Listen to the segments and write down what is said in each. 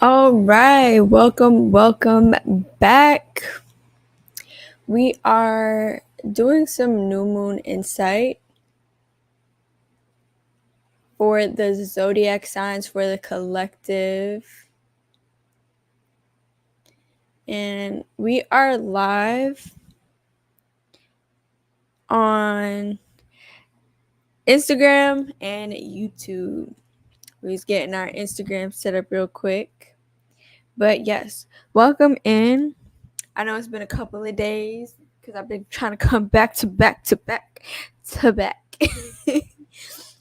All right, welcome back. We are doing some new moon insight for the zodiac signs for the collective. And we are live on Instagram and YouTube. We're just getting our Instagram set up real quick. But yes, welcome in. I know it's been a couple of days because I've been trying to come back to back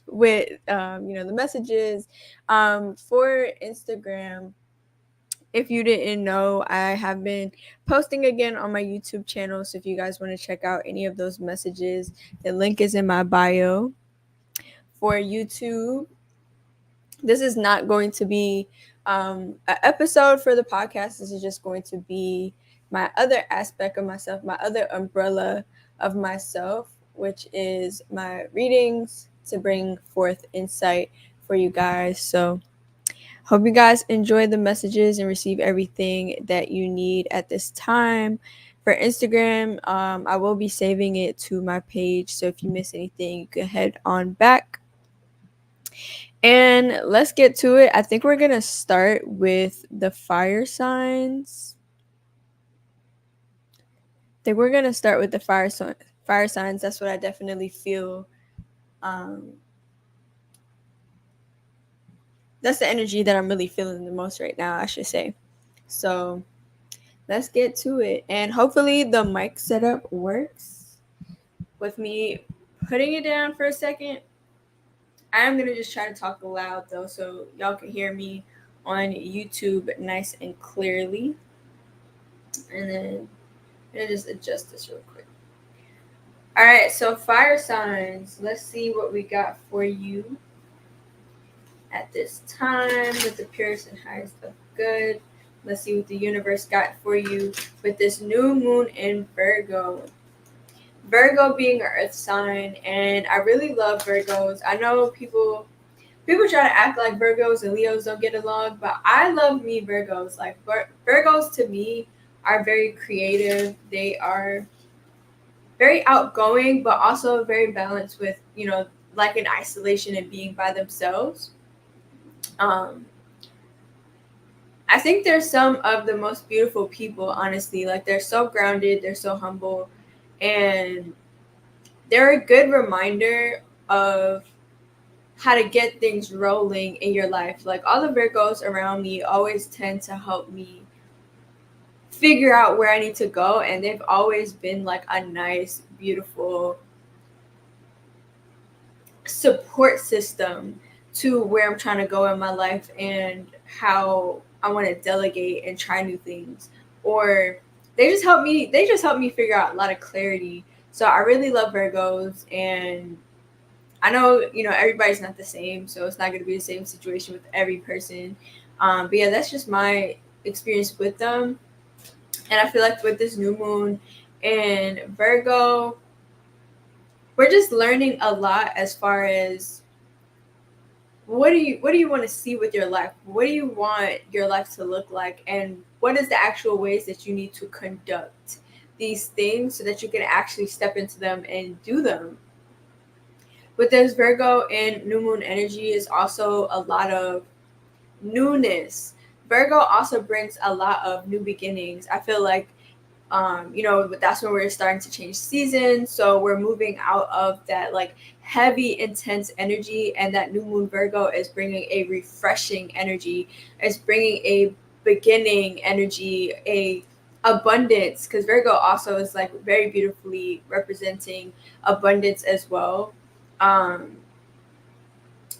with the messages for Instagram. If you didn't know, I have been posting again on my YouTube channel. So if you guys want to check out any of those messages, the link is in my bio. For YouTube, this is not going to be an episode for the podcast. This is just going to be my other aspect of myself, my other umbrella of myself, which is my readings to bring forth insight for you guys. So hope you guys enjoy the messages and receive everything that you need at this time. For Instagram, I will be saving it to my page. So if you miss anything, you can head on back. And let's get to it. I think we're going to start with the fire signs. I think we're going to start with the fire signs. That's what I definitely feel. That's the energy that I'm really feeling the most right now, I should say. So let's get to it. And hopefully the mic setup works with me putting it down for a second. I am going to just try to talk loud though, so y'all can hear me on YouTube nice and clearly. And then I'm going to just adjust this real quick. All right, so fire signs. Let's see what we got for you at this time with the purest and highest of good. Let's see what the universe got for you with this new moon in Virgo. Virgo being an earth sign, and I really love Virgos. I know people try to act like Virgos and Leos don't get along, but I love me Virgos. Like Virgos to me are very creative. They are very outgoing, but also very balanced with, like in isolation and being by themselves. I think they're some of the most beautiful people, honestly. Like they're so grounded, they're so humble, and they're a good reminder of how to get things rolling in your life. Like all the Virgos around me always tend to help me figure out where I need to go, and they've always been like a nice, beautiful support system to where I'm trying to go in my life and how I want to delegate and try new things. Or they just help me figure out a lot of clarity. So I really love Virgos, and I know, everybody's not the same, so it's not going to be the same situation with every person. But yeah, that's just my experience with them. And I feel like with this new moon in Virgo, we're just learning a lot as far as what do you want to see with your life? What do you want your life to look like? And what is the actual ways that you need to conduct these things so that you can actually step into them and do them? With this Virgo and new moon energy is also a lot of newness. Virgo also brings a lot of new beginnings. I feel like that's when we're starting to change seasons. So we're moving out of that like heavy, intense energy, and that new moon Virgo is bringing a refreshing energy. It's bringing a beginning energy, a abundance, because Virgo also is like very beautifully representing abundance as well. Um,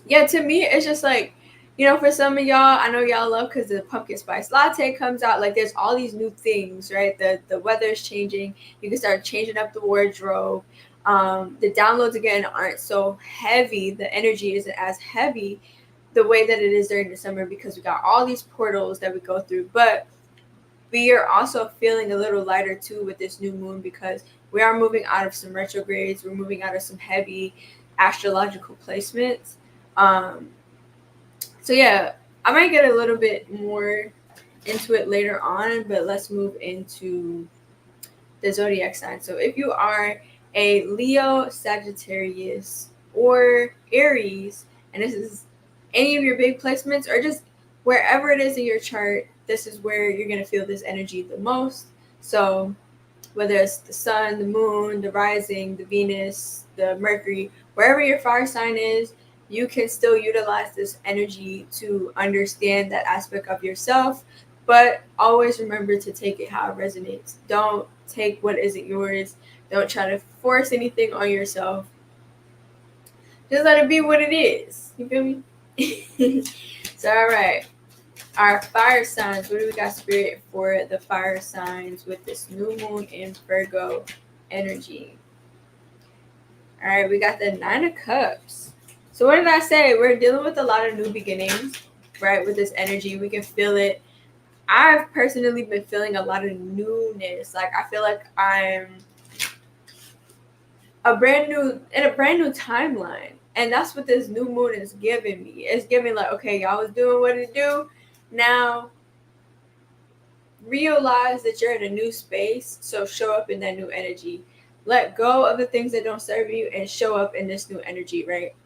yeah, to me, it's just like, for some of y'all, I know y'all love because the pumpkin spice latte comes out. Like, there's all these new things, right? The weather is changing. You can start changing up the wardrobe. The downloads again aren't so heavy. The energy isn't as heavy the way that it is during the summer because we got all these portals that we go through. But we are also feeling a little lighter too with this new moon because we are moving out of some retrogrades. We're moving out of some heavy astrological placements. Um, so yeah, I might get a little bit more into it later on, but let's move into the zodiac sign. So if you are a Leo, Sagittarius, or Aries, and this is any of your big placements, or just wherever it is in your chart, this is where you're going to feel this energy the most. So whether it's the sun, the moon, the rising, the Venus, the Mercury, wherever your fire sign is, you can still utilize this energy to understand that aspect of yourself. But always remember to take it how it resonates. Don't take what isn't yours. Don't try to force anything on yourself. Just let it be what it is. You feel me? So, all right. Our fire signs. What do we got, Spirit, for the fire signs with this new moon in Virgo energy? All right, we got the Nine of Cups. So what did I say? We're dealing with a lot of new beginnings, right? With this energy, we can feel it. I've personally been feeling a lot of newness. Like I feel like I'm in a brand new timeline. And that's what this new moon is giving me. It's giving like, okay, y'all was doing what it do. Now realize that you're in a new space, so show up in that new energy. Let go of the things that don't serve you and show up in this new energy, right?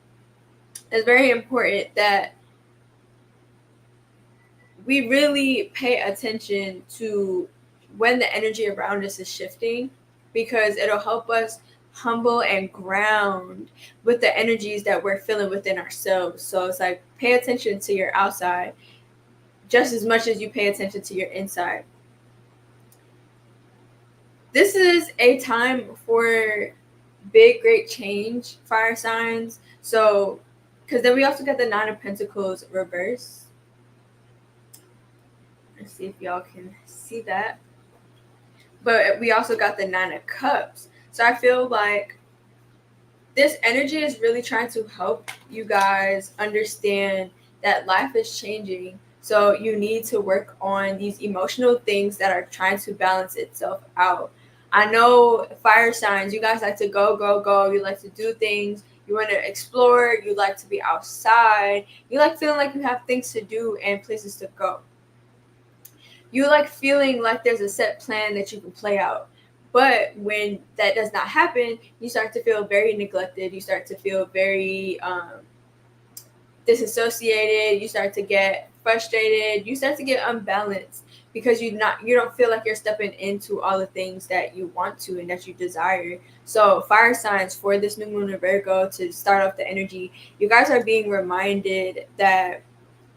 It's very important that we really pay attention to when the energy around us is shifting, because it'll help us humble and ground with the energies that we're feeling within ourselves. So it's like pay attention to your outside just as much as you pay attention to your inside. This is a time for big, great change, fire signs. So, because then we also got the Nine of Pentacles reverse. Let's see if y'all can see that. But we also got the Nine of Cups. So I feel like this energy is really trying to help you guys understand that life is changing. So you need to work on these emotional things that are trying to balance itself out. I know fire signs, you guys like to go, go, go. You like to do things. You want to explore. You like to be outside. You like feeling like you have things to do and places to go. You like feeling like there's a set plan that you can play out. But when that does not happen, you start to feel very neglected. You start to feel very disassociated. You start to get frustrated. You start to get unbalanced because you don't feel like you're stepping into all the things that you want to and that you desire. So fire signs, for this new moon in Virgo, to start off the energy, you guys are being reminded that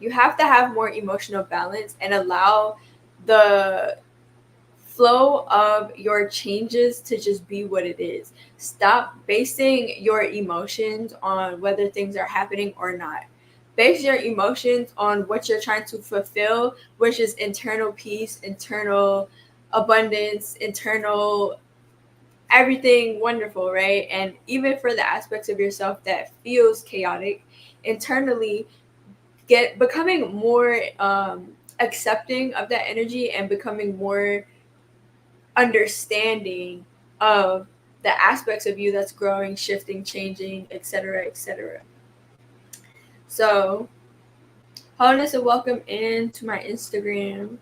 you have to have more emotional balance and allow the flow of your changes to just be what it is. Stop basing your emotions on whether things are happening or not. Base your emotions on what you're trying to fulfill, which is internal peace, internal abundance, internal everything wonderful, right? And even for the aspects of yourself that feels chaotic, internally becoming more accepting of that energy and becoming more understanding of the aspects of you that's growing, shifting, changing, etc., etc. So, wholeness and welcome into my Instagram.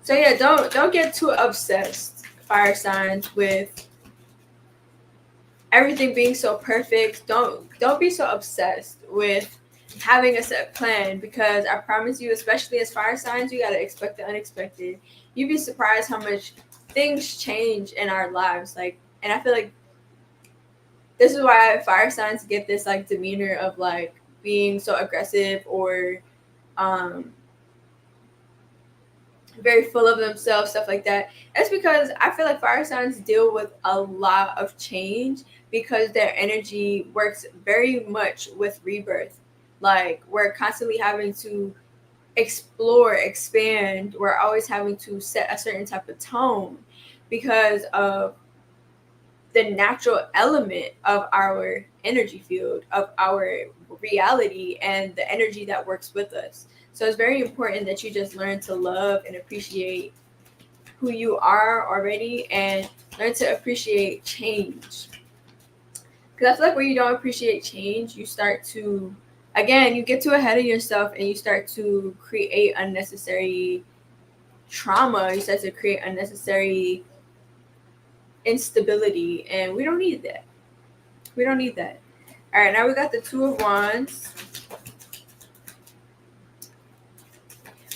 So yeah, don't get too obsessed, fire signs, with everything being so perfect. Don't be so obsessed with having a set plan, because I promise you, especially as fire signs, you got to expect the unexpected. You'd be surprised how much things change in our lives. Like, and I feel like this is why fire signs get this like demeanor of like being so aggressive or very full of themselves, stuff like that. That's because I feel like fire signs deal with a lot of change because their energy works very much with rebirth. Like, we're constantly having to explore, expand. We're always having to set a certain type of tone because of the natural element of our energy field, of our reality, and the energy that works with us. So it's very important that you just learn to love and appreciate who you are already and learn to appreciate change. Because I feel like when you don't appreciate change, you start to again, you get too ahead of yourself and you start to create unnecessary trauma. You start to create unnecessary instability, and we don't need that. We don't need that. All right, now we got the Two of Wands.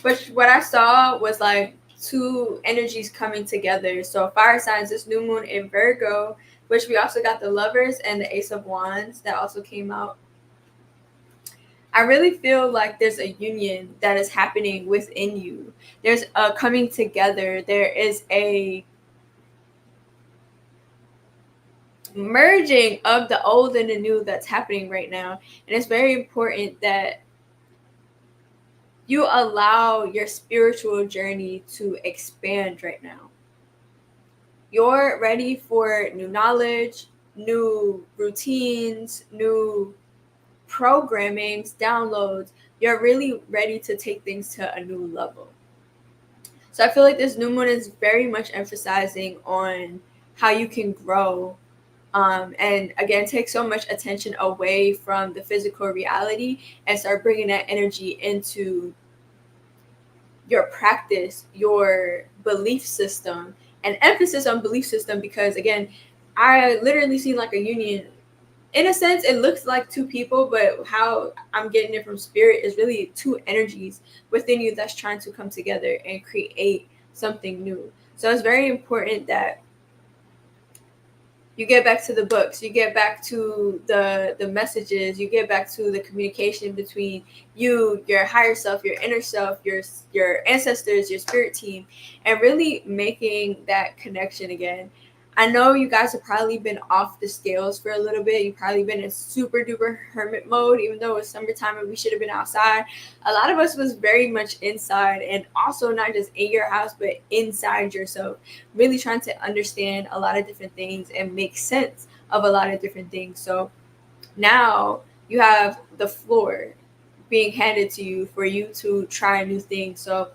Which what I saw was like two energies coming together. So fire signs, this new moon in Virgo, which we also got the Lovers and the Ace of Wands that also came out. I really feel like there's a union that is happening within you. There's a coming together. There is a merging of the old and the new that's happening right now. And it's very important that you allow your spiritual journey to expand right now. You're ready for new knowledge, new routines, new programmings, downloads. You're really ready to take things to a new level. So I feel like this new moon is very much emphasizing on how you can grow, and again, take so much attention away from the physical reality and start bringing that energy into your practice, your belief system, and emphasis on belief system, because again, I literally see like a union. In a sense, it looks like two people, but how I'm getting it from spirit is really two energies within you that's trying to come together and create something new. So it's very important that you get back to the books, you get back to the messages, you get back to the communication between you, your higher self, your inner self, your ancestors, your spirit team, and really making that connection again. I know you guys have probably been off the scales for a little bit. You've probably been in super duper hermit mode, even though it's summertime and we should have been outside. A lot of us was very much inside, and also not just in your house, but inside yourself, really trying to understand a lot of different things and make sense of a lot of different things. So now you have the floor being handed to you for you to try new things. So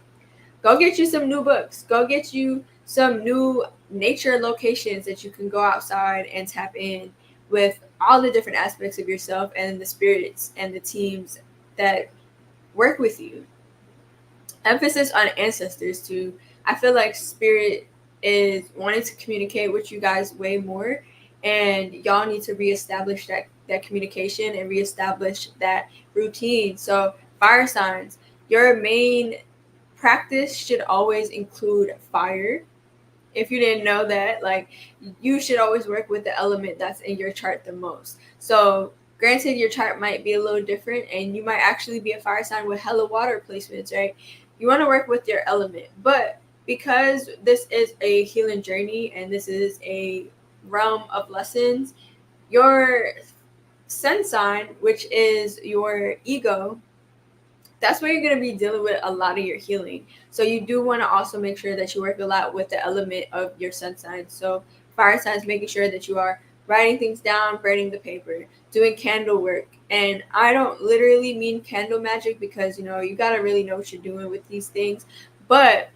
go get you some new books. Go get you some new nature locations that you can go outside and tap in with all the different aspects of yourself and the spirits and the teams that work with you. Emphasis on ancestors too. I feel like spirit is wanting to communicate with you guys way more, and y'all need to reestablish that communication and reestablish that routine. So fire signs, your main practice should always include fire. If you didn't know that, like, you should always work with the element that's in your chart the most. So granted, your chart might be a little different and you might actually be a fire sign with hella water placements, right? You want to work with your element, but because this is a healing journey and this is a realm of lessons, your sun sign, which is your ego, that's where you're going to be dealing with a lot of your healing. So you do want to also make sure that you work a lot with the element of your sun sign. So fire signs, making sure that you are writing things down, burning the paper, doing candle work. And I don't literally mean candle magic, because you got to really know what you're doing with these things. But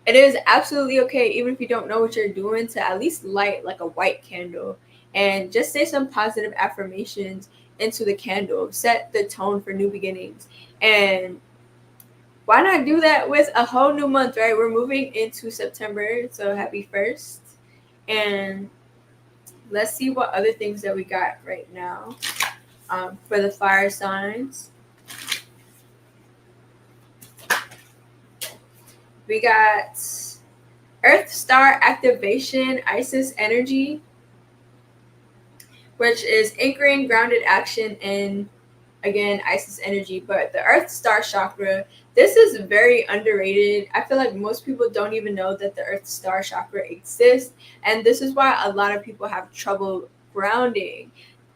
it is absolutely okay, even if you don't know what you're doing, to at least light like a white candle and just say some positive affirmations into the candle. Set the tone for new beginnings. And why not do that with a whole new month, right? We're moving into September, so happy 1st. And let's see what other things that we got right now for the fire signs. We got Earth Star activation, Isis energy, which is anchoring grounded action in, again, Isis energy. But the Earth Star chakra, this is very underrated. I feel like most people don't even know that the Earth Star chakra exists, and this is why a lot of people have trouble grounding.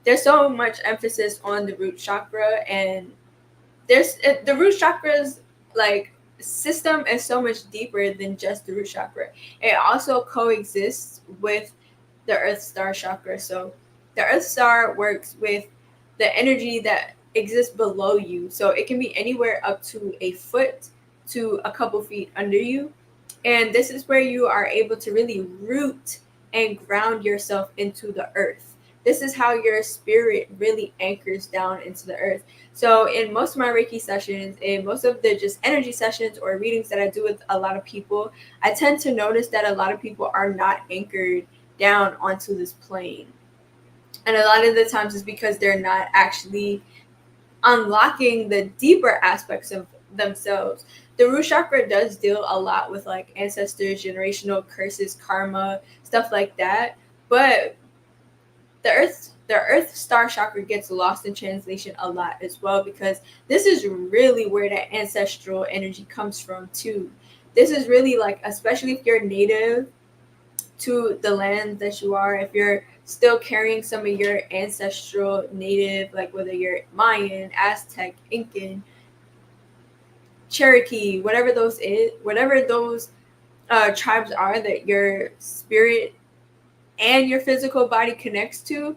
There's so much emphasis on the root chakra, and the root chakra's like system is so much deeper than just the root chakra. It also coexists with the Earth Star chakra. So the Earth Star works with the energy that exists below you. So it can be anywhere up to a foot to a couple feet under you. And this is where you are able to really root and ground yourself into the earth. This is how your spirit really anchors down into the earth. So in most of my Reiki sessions, in most of the just energy sessions or readings that I do with a lot of people, I tend to notice that a lot of people are not anchored down onto this plane. And a lot of the times it's because they're not actually unlocking the deeper aspects of themselves. The root chakra does deal a lot with like ancestors, generational curses, karma, stuff like that. But the earth star chakra gets lost in translation a lot as well, because this is really where that ancestral energy comes from too. This is really like, especially if you're native to the land that you are, if you're still carrying some of your ancestral native, like whether you're Mayan, Aztec, Incan, Cherokee, whatever those tribes are that your spirit and your physical body connects to,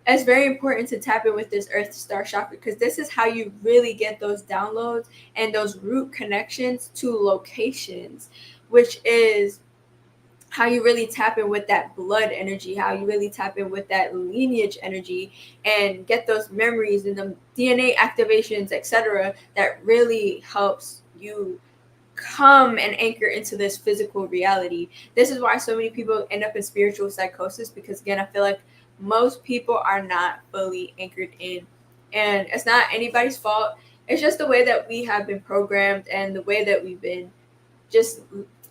it's very important to tap in with this earth star chakra, because this is how you really get those downloads and those root connections to locations, which is how you really tap in with that blood energy, how you really tap in with that lineage energy and get those memories and the DNA activations, etc., that really helps you come and anchor into this physical reality. This is why so many people end up in spiritual psychosis, because again, I feel like most people are not fully anchored in. And it's not anybody's fault. It's just the way that we have been programmed and the way that we've been just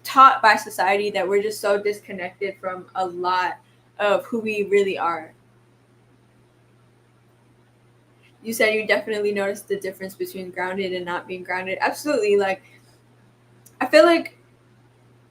taught by society, that we're just so disconnected from a lot of who we really are. You said you definitely noticed the difference between grounded and not being grounded. Absolutely. Like, I feel like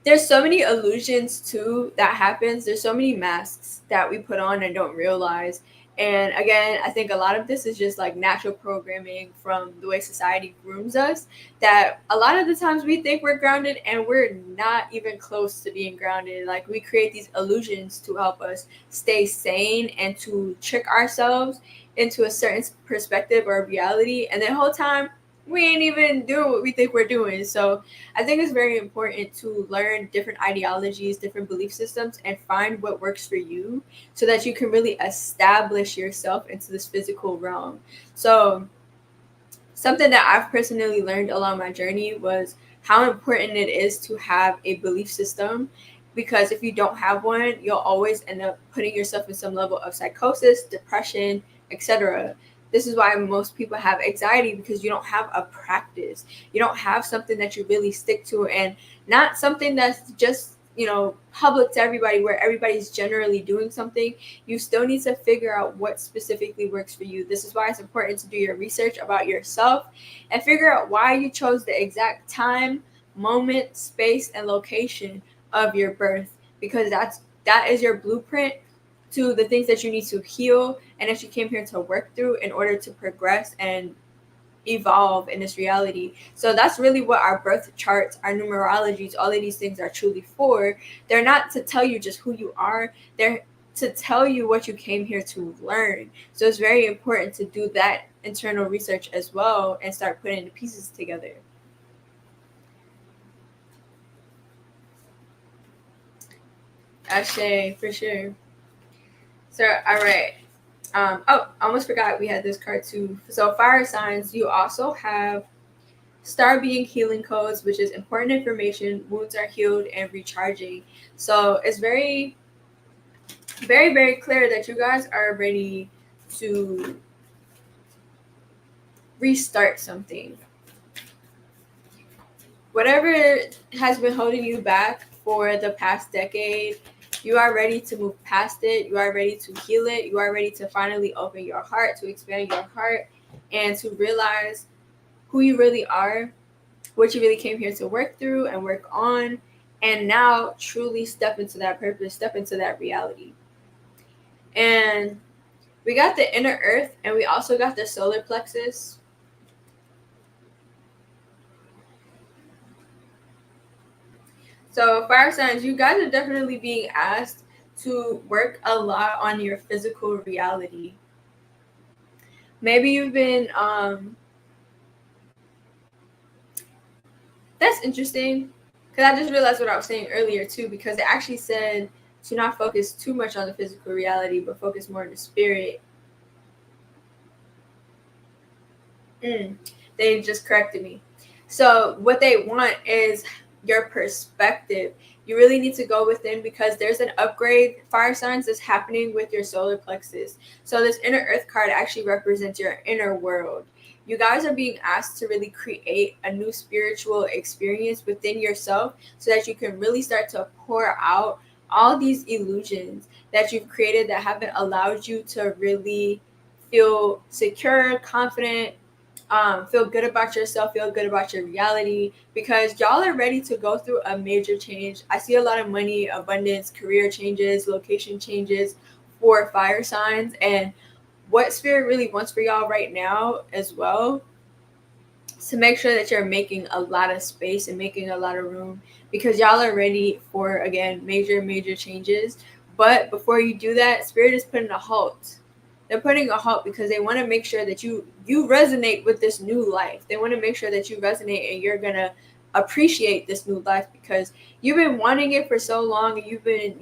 there's so many illusions too that happens. There's so many masks that we put on and don't realize. And again, I think a lot of this is just like natural programming from the way society grooms us, that a lot of the times we think we're grounded and we're not even close to being grounded. Like, we create these illusions to help us stay sane and to trick ourselves into a certain perspective or reality, and the whole time we ain't even doing what we think we're doing. So I think it's very important to learn different ideologies, different belief systems, and find what works for you, so that you can really establish yourself into this physical realm. So, something that I've personally learned along my journey was how important it is to have a belief system. Because if you don't have one, you'll always end up putting yourself in some level of psychosis, depression, etc. This is why most people have anxiety, because you don't have a practice. You don't have something that you really stick to, and not something that's just, public to everybody, where everybody's generally doing something. You still need to figure out what specifically works for you. This is why it's important to do your research about yourself and figure out why you chose the exact time, moment, space, and location of your birth, because that is your blueprint to the things that you need to heal and that you came here to work through in order to progress and evolve in this reality. So that's really what our birth charts, our numerologies, all of these things are truly for. They're not to tell you just who you are, they're to tell you what you came here to learn. So it's very important to do that internal research as well and start putting the pieces together. Ashe, for sure. So, all right. Oh, I almost forgot we had this card too. So, fire signs, you also have star being healing codes, which is important information. Wounds are healed and recharging. So, it's very, very, very clear that you guys are ready to restart something. Whatever has been holding you back for the past decade, you are ready to move past it. You are ready to heal it. You are ready to finally open your heart, to expand your heart, and to realize who you really are, what you really came here to work through and work on, and now truly step into that purpose, step into that reality. And we got the inner earth, and we also got the solar plexus. So, fire signs, you guys are definitely being asked to work a lot on your physical reality. Maybe you've been, that's interesting, because I just realized what I was saying earlier too, because it actually said to not focus too much on the physical reality, but focus more on the spirit. They just corrected me. So what they want is your perspective. You really need to go within, because there's an upgrade, fire signs, that's happening with your solar plexus. So this inner earth card actually represents your inner world. You guys are being asked to really create a new spiritual experience within yourself, so that you can really start to pour out all these illusions that you've created that haven't allowed you to really feel secure, confident, feel good about yourself, feel good about your reality, because y'all are ready to go through a major change. I see a lot of money, abundance, career changes, location changes for fire signs. And what spirit really wants for y'all right now as well, to make sure that you're making a lot of space and making a lot of room, because y'all are ready for, again, major changes. But before you do that, spirit is putting a halt. They're putting a halt because they want to make sure that you resonate with this new life. They want to make sure that you resonate and you're gonna appreciate this new life, because you've been wanting it for so long, and you've been,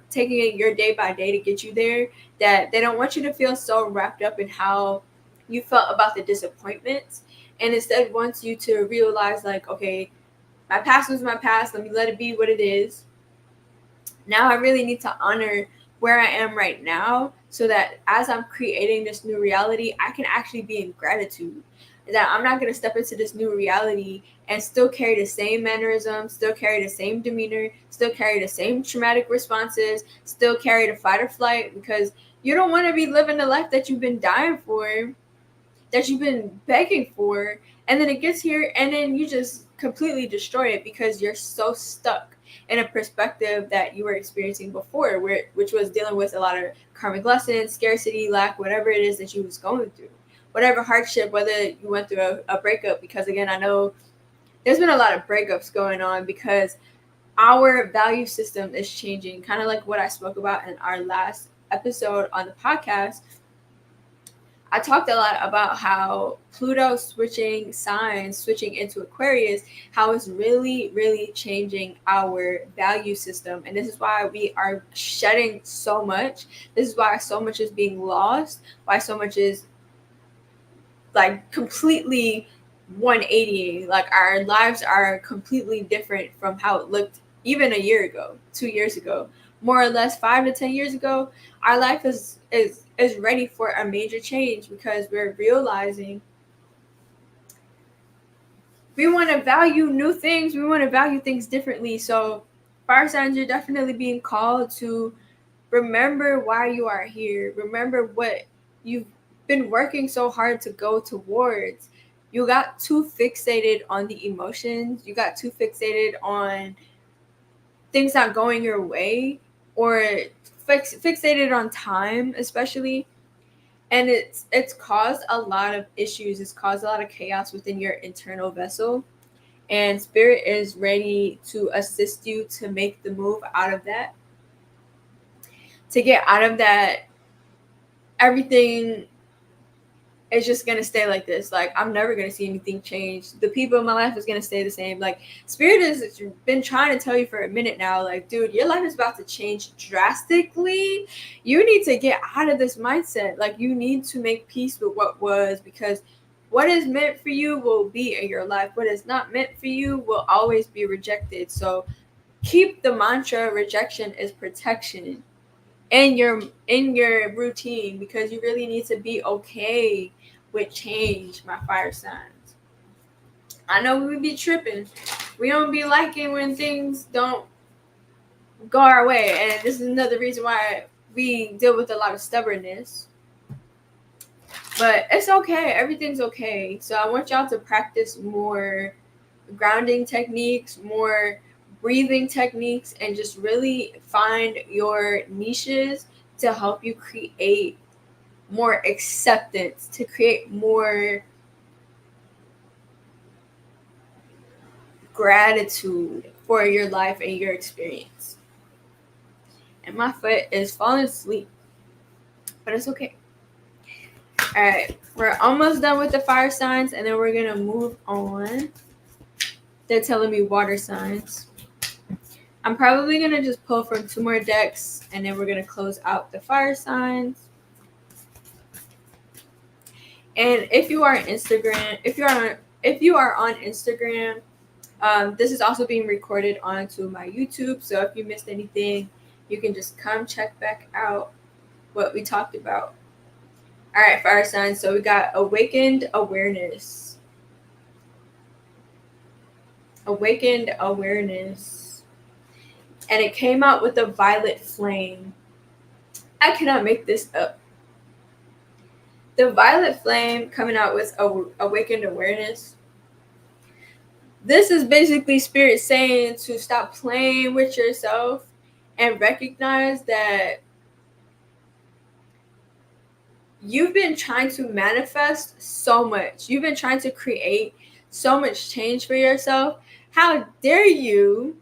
taking it your day by day to get you there, that they don't want you to feel so wrapped up in how you felt about the disappointments, and instead wants you to realize, like, okay, my past was my past. Let me let it be what it is. Now I really need to honor where I am right now, so that as I'm creating this new reality, I can actually be in gratitude. That I'm not going to step into this new reality and still carry the same mannerisms, still carry the same demeanor, still carry the same traumatic responses, still carry the fight or flight, because you don't want to be living the life that you've been dying for, that you've been begging for, and then it gets here and then you just completely destroy it because you're so stuck in a perspective that you were experiencing before, which was dealing with a lot of karmic lessons, scarcity, lack, whatever it is that you was going through, whatever hardship, whether you went through a breakup. Because again, I know there's been a lot of breakups going on because our value system is changing, kind of like what I spoke about in our last episode on the podcast. I talked a lot about how Pluto switching signs, switching into Aquarius, how it's really changing our value system. And this is why we are shedding so much. This is why so much is being lost, why so much is like completely 180. Like our lives are completely different from how it looked even a year ago, 2 years ago, more or less 5 to 10 years ago. Our life is ready for a major change because we're realizing we want to value new things. We want to value things differently. So fire signs, you're definitely being called to remember why you are here. Remember what you've been working so hard to go towards. You got too fixated on the emotions. You got too fixated on things not going your way, or fixated on time, especially. And it's caused a lot of issues. It's caused a lot of chaos within your internal vessel. And spirit is ready to assist you to make the move out of that. To get out of that, everything is just going to stay like this. Like, I'm never going to see anything change. The people in my life is going to stay the same. Like, spirit has been trying to tell you for a minute now, like, dude, your life is about to change drastically. You need to get out of this mindset. Like, you need to make peace with what was, because what is meant for you will be in your life. What is not meant for you will always be rejected. So keep the mantra, rejection is protection, in your routine, because you really need to be okay with change, my fire signs. I know we be tripping. We don't be liking when things don't go our way, and this is another reason why we deal with a lot of stubbornness. But it's okay. Everything's okay. So I want y'all to practice more grounding techniques, more breathing techniques, and just really find your niches to help you create more acceptance, to create more gratitude for your life and your experience. And my foot is falling asleep, but it's okay. All right, we're almost done with the fire signs, and then we're gonna move on. They're telling me water signs. I'm probably going to just pull from 2 more decks, and then we're going to close out the fire signs. And if you are on Instagram, if you are on Instagram, this is also being recorded onto my YouTube. So if you missed anything, you can just come check back out what we talked about. All right, fire signs. So we got awakened awareness. Awakened awareness. And it came out with a violet flame. I cannot make this up. The violet flame coming out with awakened awareness. This is basically spirit saying to stop playing with yourself and recognize that you've been trying to manifest so much. You've been trying to create so much change for yourself. How dare you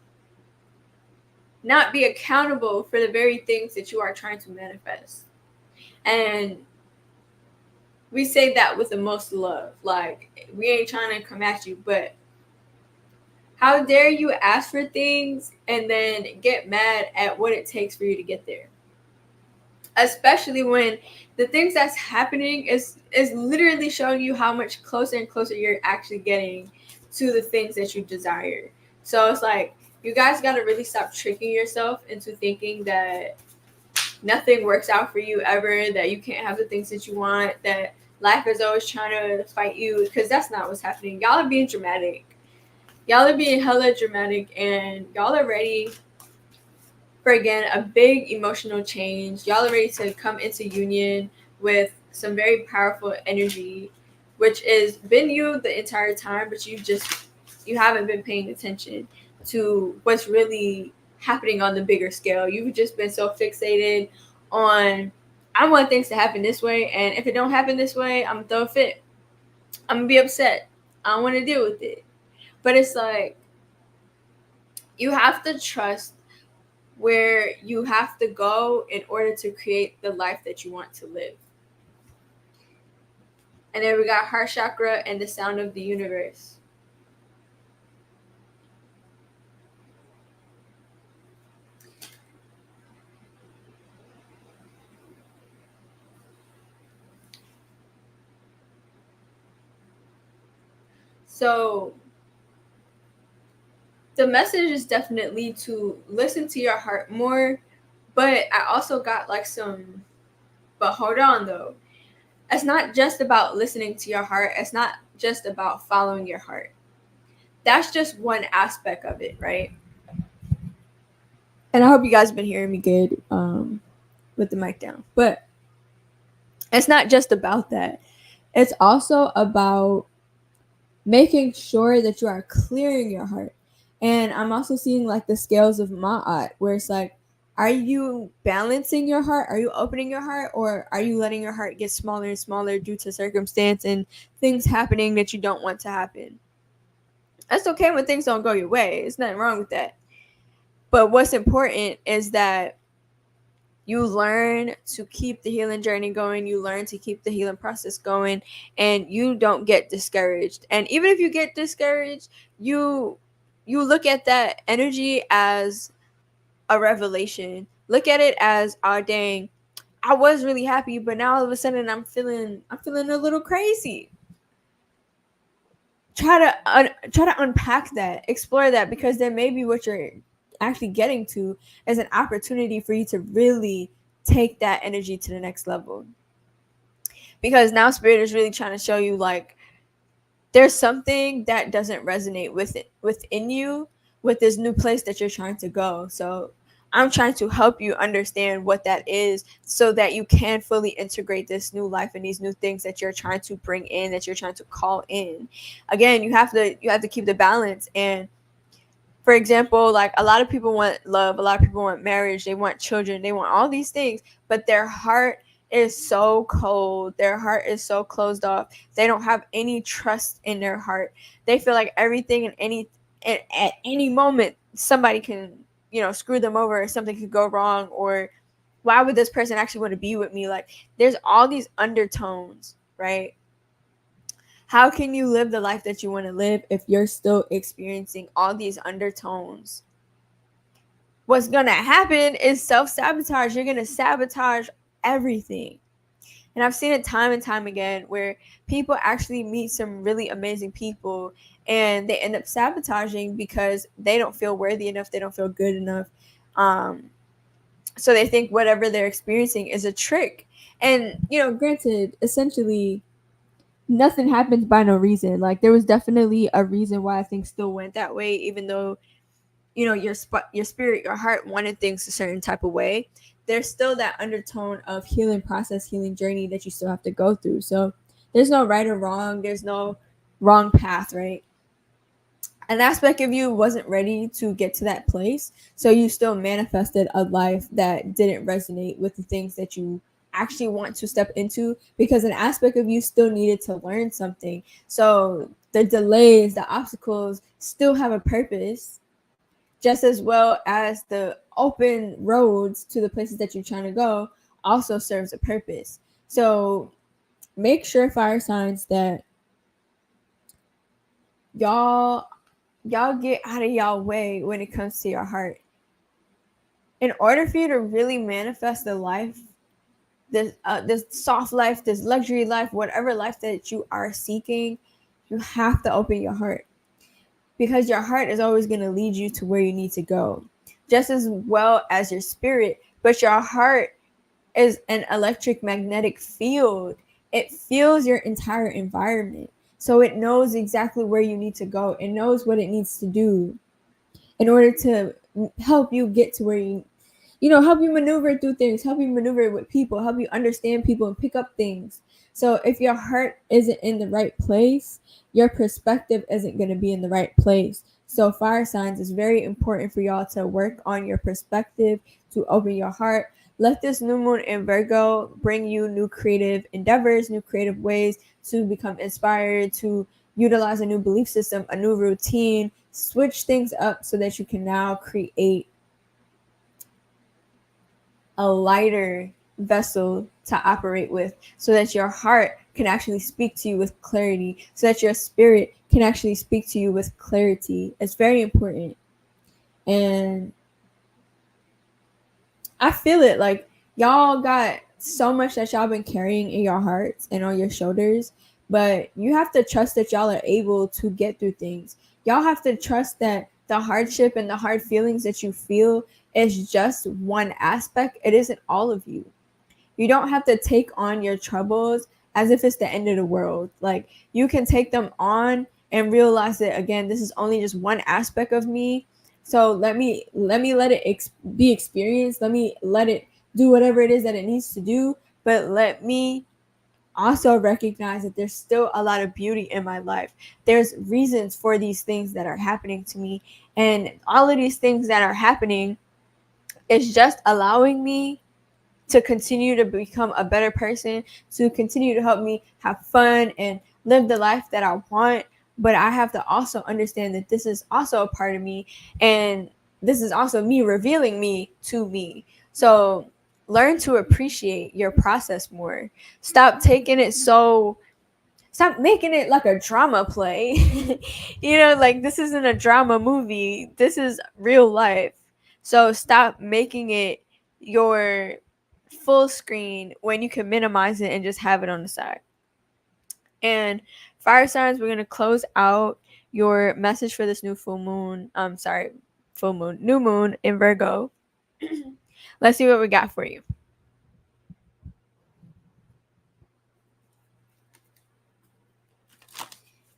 not be accountable for the very things that you are trying to manifest? And we say that with the most love. Like, we ain't trying to come at you, but how dare you ask for things and then get mad at what it takes for you to get there? Especially when the things that's happening is literally showing you how much closer and closer you're actually getting to the things that you desire. So it's like, you guys got to really stop tricking yourself into thinking that nothing works out for you ever, that you can't have the things that you want, that life is always trying to fight you, because that's not what's happening. Y'all are being dramatic. Y'all are being hella dramatic, and y'all are ready for, again, a big emotional change. Y'all are ready to come into union with some very powerful energy, which has been you the entire time, but you haven't been paying attention to what's really happening on the bigger scale. You've just been so fixated on, I want things to happen this way, and if it don't happen this way, I'm gonna throw a fit. I'm gonna be upset. I don't want to deal with it. But it's like, you have to trust where you have to go in order to create the life that you want to live. And then we got heart chakra and the sound of the universe. So the message is definitely to listen to your heart more, but I also got like some, but hold on though. It's not just about listening to your heart. It's not just about following your heart. That's just one aspect of it, right? And I hope you guys have been hearing me good with the mic down. But it's not just about that. It's also about making sure that you are clearing your heart. And I'm also seeing like the scales of Ma'at, where it's like, are you balancing your heart? Are you opening your heart? Or are you letting your heart get smaller and smaller due to circumstance and things happening that you don't want to happen? That's okay when things don't go your way. There's nothing wrong with that. But what's important is that you learn to keep the healing journey going. You learn to keep the healing process going, and you don't get discouraged. And even if you get discouraged, you look at that energy as a revelation. Look at it as, oh dang, I was really happy, but now all of a sudden I'm feeling a little crazy. Try to unpack that, explore that, because then maybe what you're actually getting to is an opportunity for you to really take that energy to the next level. Because now spirit is really trying to show you like there's something that doesn't resonate within you with this new place that you're trying to go. So I'm trying to help you understand what that is so that you can fully integrate this new life and these new things that you're trying to bring in, that you're trying to call in. Again, you have to keep the balance. And for example, like a lot of people want love, a lot of people want marriage, they want children, they want all these things, but their heart is so cold. Their heart is so closed off. They don't have any trust in their heart. They feel like everything at any moment somebody can, screw them over, or something could go wrong, or why would this person actually want to be with me? Like, there's all these undertones, right? How can you live the life that you want to live if you're still experiencing all these undertones? what's going to happen is self-sabotage. You're going to sabotage everything. And I've seen it time and time again where people actually meet some really amazing people and they end up sabotaging because they don't feel worthy enough. They don't feel good enough. So they think whatever they're experiencing is a trick. And, granted, essentially, nothing happens by no reason. Like, there was definitely a reason why things still went that way, even though, your spirit, your heart wanted things a certain type of way. There's still that undertone of healing process, healing journey that you still have to go through. So there's no right or wrong. There's no wrong path, right? An aspect of you wasn't ready to get to that place. So you still manifested a life that didn't resonate with the things that you actually want to step into, because an aspect of you still needed to learn something. So the delays, the obstacles still have a purpose, just as well as the open roads to the places that you're trying to go also serves a purpose. So make sure, fire signs, that y'all get out of y'all way when it comes to your heart. In order for you to really manifest the life, this soft life, this luxury life, whatever life that you are seeking, you have to open your heart, because your heart is always going to lead you to where you need to go, just as well as your spirit. But your heart is an electric magnetic field. It feels your entire environment. So it knows exactly where you need to go. It knows what it needs to do in order to help you get to where help you maneuver through things, help you maneuver with people, help you understand people and pick up things. So if your heart isn't in the right place, your perspective isn't going to be in the right place. So fire signs, it's very important for y'all to work on your perspective, to open your heart. Let this new moon in Virgo bring you new creative endeavors, new creative ways to become inspired, to utilize a new belief system, a new routine, switch things up so that you can now create a lighter vessel to operate with, so that your heart can actually speak to you with clarity, so that your spirit can actually speak to you with clarity. It's very important. And I feel it, like, y'all got so much that y'all been carrying in your hearts and on your shoulders, but you have to trust that y'all are able to get through things. Y'all have to trust that the hardship and the hard feelings that you feel is just one aspect. It isn't all of you. You don't have to take on your troubles as if it's the end of the world. Like, you can take them on and realize that, again, this is only just one aspect of me. So let it be experienced. Let me let it do whatever it is that it needs to do. But let me also recognize that there's still a lot of beauty in my life. There's reasons for these things that are happening to me. And all of these things that are happening is just allowing me to continue to become a better person, to continue to help me have fun and live the life that I want. But I have to also understand that this is also a part of me, and this is also me revealing me to me. So learn to appreciate your process more. Stop making it like a drama play. Like, this isn't a drama movie. This is real life. So stop making it your full screen when you can minimize it and just have it on the side. And fire signs, we're going to close out your message for this new new moon in Virgo. Let's see what we got for you.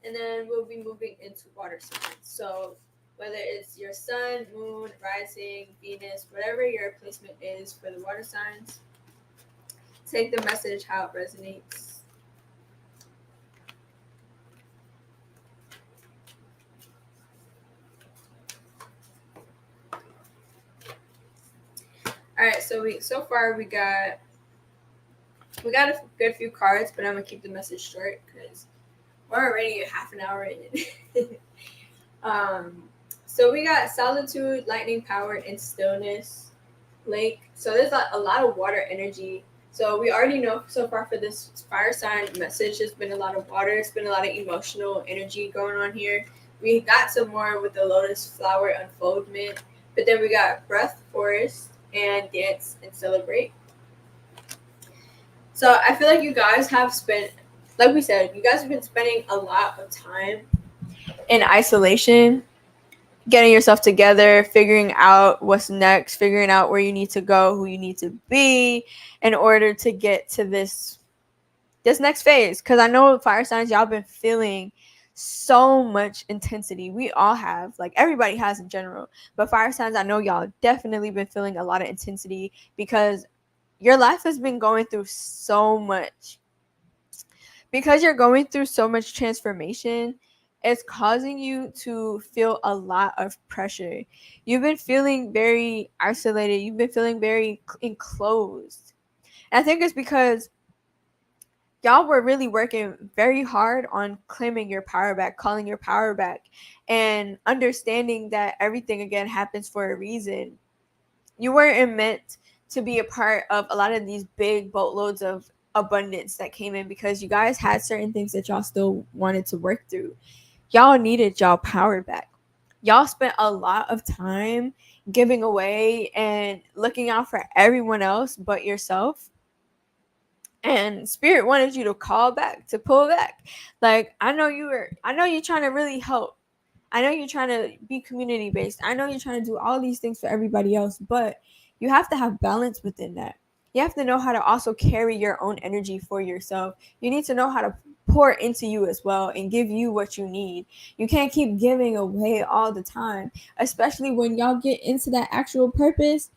And then we'll be moving into water signs. So whether it's your sun, moon, rising, Venus, whatever your placement is for the water signs, take the message how it resonates. All right, so far we got a good few cards, but I'm gonna keep the message short because we're already half an hour in. So we got solitude, lightning power, and stillness, lake. So there's a lot of water energy. So we already know so far for this fire sign message, there's been a lot of water. It's been a lot of emotional energy going on here. We got some more with the lotus flower unfoldment. But then we got breath, forest, and dance and celebrate. So I feel like you guys have spent, like we said, you guys have been spending a lot of time in isolation, getting yourself together, figuring out what's next, figuring out where you need to go, who you need to be in order to get to this next phase. Because I know fire signs, y'all been feeling so much intensity. We all have, like everybody has in general, but fire signs, I know y'all definitely been feeling a lot of intensity because your life has been going through so much. Because you're going through so much transformation, it's causing you to feel a lot of pressure. You've been feeling very isolated. You've been feeling very enclosed. And I think it's because y'all were really working very hard on claiming your power back, calling your power back, and understanding that everything again happens for a reason. You weren't meant to be a part of a lot of these big boatloads of abundance that came in because you guys had certain things that y'all still wanted to work through. Y'all needed y'all power back. Y'all spent a lot of time giving away and looking out for everyone else but yourself. And spirit wanted you to call back, to pull back. Like, I know you're trying to really help. I know you're trying to be community based. I know you're trying to do all these things for everybody else, but you have to have balance within that. You have to know how to also carry your own energy for yourself. You need to know how to pour into you as well and give you what you need. You can't keep giving away all the time, especially when y'all get into that actual purpose.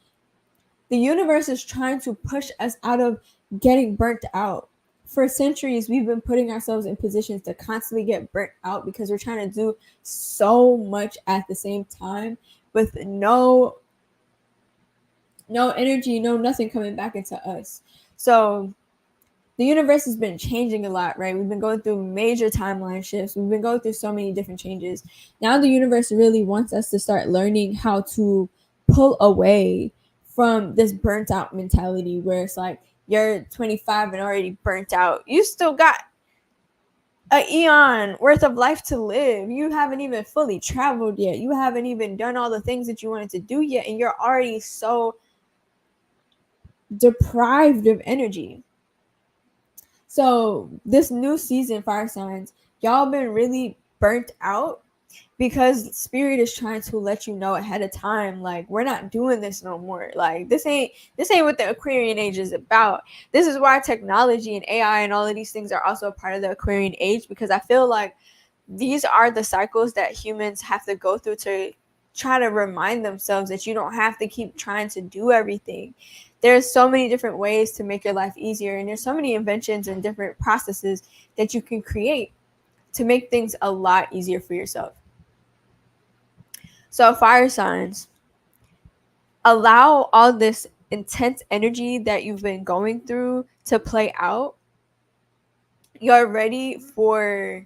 The universe is trying to push us out of getting burnt out. For centuries, we've been putting ourselves in positions to constantly get burnt out because we're trying to do so much at the same time with no energy, no nothing coming back into us. So the universe has been changing a lot, right? We've been going through major timeline shifts. We've been going through so many different changes. Now the universe really wants us to start learning how to pull away from this burnt out mentality where it's like you're 25 and already burnt out. You still got an eon worth of life to live. You haven't even fully traveled yet. You haven't even done all the things that you wanted to do yet. And you're already so deprived of energy. So this new season, fire signs, y'all been really burnt out because spirit is trying to let you know ahead of time, like, we're not doing this no more. Like, this ain't what the Aquarian age is about. This is why technology and AI and all of these things are also a part of the Aquarian age, because I feel like these are the cycles that humans have to go through to try to remind themselves that you don't have to keep trying to do everything. There's so many different ways to make your life easier, and there's so many inventions and different processes that you can create to make things a lot easier for yourself. So fire signs, allow all this intense energy that you've been going through to play out. You're ready for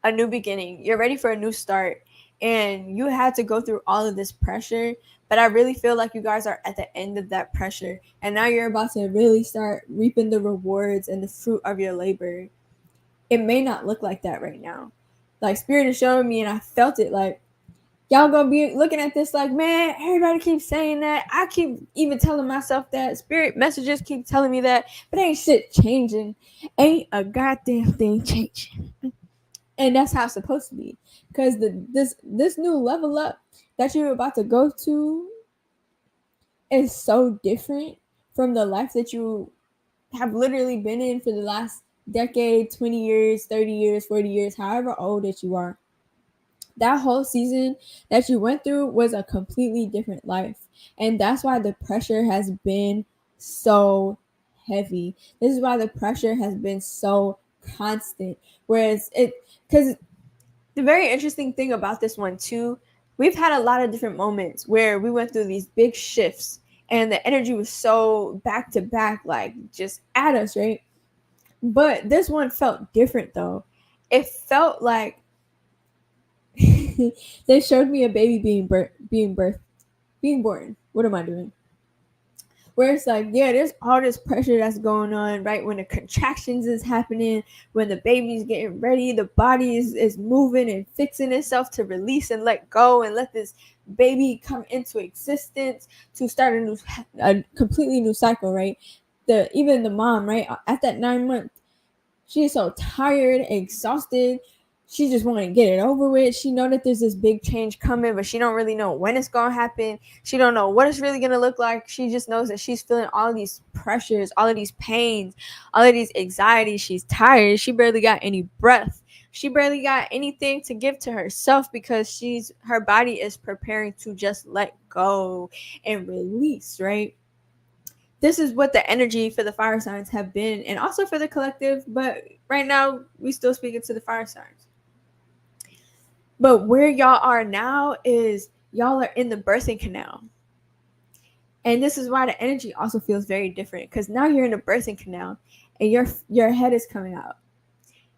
a new beginning. You're ready for a new start. And you had to go through all of this pressure, but I really feel like you guys are at the end of that pressure. And now you're about to really start reaping the rewards and the fruit of your labor. It may not look like that right now. Like, spirit is showing me, and I felt it, like, y'all gonna be looking at this like, man, everybody keeps saying that. I keep even telling myself that. Spirit messages keep telling me that, but ain't shit changing. Ain't a goddamn thing changing. And that's how it's supposed to be. Because this new level up that you're about to go to is so different from the life that you have literally been in for the last decade, 20 years, 30 years, 40 years, however old that you are. That whole season that you went through was a completely different life. And that's why the pressure has been so heavy. This is why the pressure has been so constant. Whereas because the very interesting thing about this one too, we've had a lot of different moments where we went through these big shifts and the energy was so back to back, like just at us, right? But this one felt different though. It felt like they showed me a baby being born. What am I doing? where it's like, yeah, there's all this pressure that's going on right when the contractions is happening, when the baby's getting ready, the body is moving and fixing itself to release and let go and let this baby come into existence to start a completely new cycle, right? Even the mom, right, at that 9 month, she's so tired, exhausted. She just want to get it over with. She know that there's this big change coming, but she don't really know when it's gonna happen. She don't know what it's really gonna look like. She just knows that she's feeling all of these pressures, all of these pains, all of these anxieties. She's tired. She barely got any breath. She barely got anything to give to herself because her body is preparing to just let go and release, right? This is what the energy for the fire signs have been, and also for the collective, but right now we still speaking to the fire signs. But where y'all are now is y'all are in the birthing canal, and this is why the energy also feels very different, because now you're in the birthing canal and your head is coming out.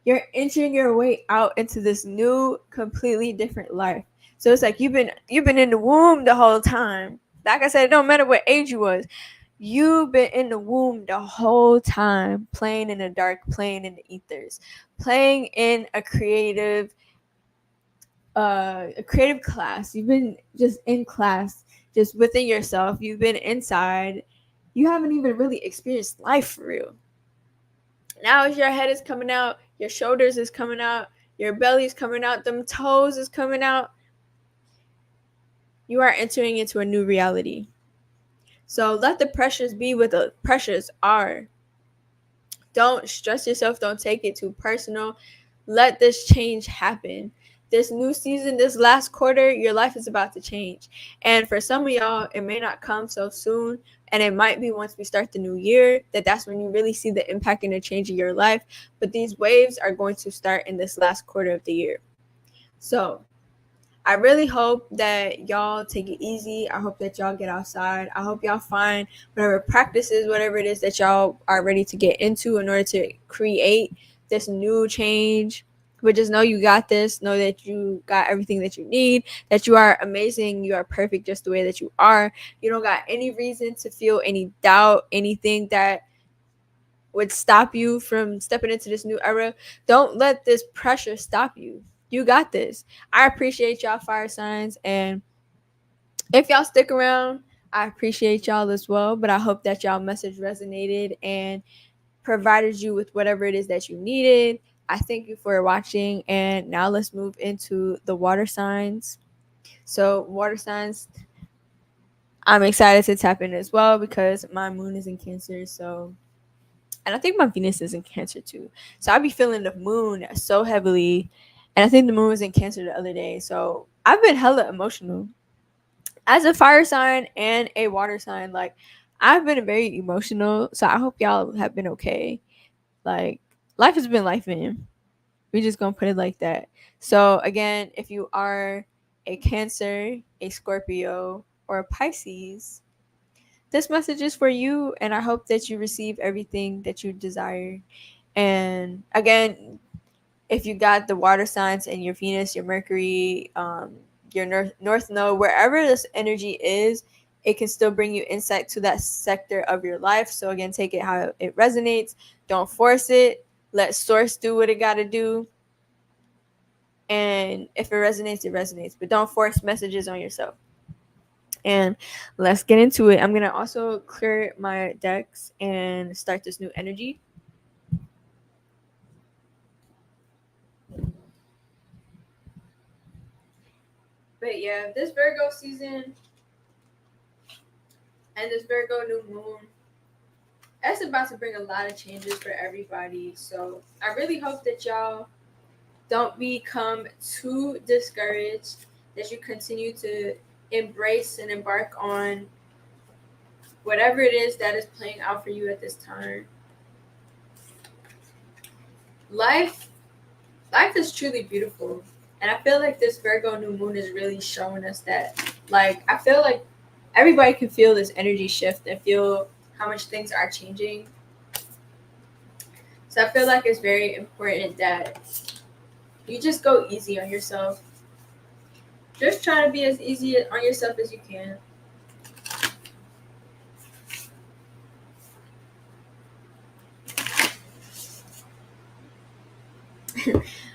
You're inching your way out into this new, completely different life. So it's like you've been in the womb the whole time. Like I said, it don't matter what age you was. You've been in the womb the whole time, playing in the dark, playing in the ethers, playing in a creative class. You've been just in class, just within yourself. You've been inside. You haven't even really experienced life for real. Now as your head is coming out, your shoulders is coming out, your belly's coming out, them toes is coming out, you are entering into a new reality. So let the pressures be what the pressures are. Don't stress yourself. Don't take it too personal. Let this change happen. This new season, this last quarter, your life is about to change. And for some of y'all, it may not come so soon. And it might be once we start the new year that's when you really see the impact and the change in your life. But these waves are going to start in this last quarter of the year. So I really hope that y'all take it easy. I hope that y'all get outside. I hope y'all find whatever practices, whatever it is that y'all are ready to get into in order to create this new change. But just know you got this. Know that you got everything that you need, that you are amazing. You are perfect just the way that you are. You don't got any reason to feel any doubt, anything that would stop you from stepping into this new era. Don't let this pressure stop you. You got this. I appreciate y'all, fire signs, and if y'all stick around, I appreciate y'all as well. But I hope that y'all message resonated and provided you with whatever it is that you needed. I thank you for watching, and now let's move into the water signs. So water signs, I'm excited to tap in as well because my moon is in Cancer. So, and I think my Venus is in Cancer too. So I'll be feeling the moon so heavily. And I think the moon was in Cancer the other day. So I've been hella emotional. As a fire sign and a water sign, like I've been very emotional. So I hope y'all have been okay. Like life has been life, man. We just gonna put it like that. So again, if you are a Cancer, a Scorpio, or a Pisces, this message is for you, and I hope that you receive everything that you desire. And again, if you got the water signs and your Venus, your Mercury, your North Node, wherever this energy is, it can still bring you insight to that sector of your life. So again, take it how it resonates. Don't force it. Let source do what it got to do. And if it resonates, it resonates. But don't force messages on yourself. And let's get into it. I'm going to also clear my decks and start this new energy. But yeah, this Virgo season and this Virgo new moon, that's about to bring a lot of changes for everybody. So I really hope that y'all don't become too discouraged, that you continue to embrace and embark on whatever it is that is playing out for you at this time. Life is truly beautiful. And I feel like this Virgo new moon is really showing us that. Like, I feel like everybody can feel this energy shift and feel how much things are changing. So I feel like it's very important that you just go easy on yourself. Just try to be as easy on yourself as you can.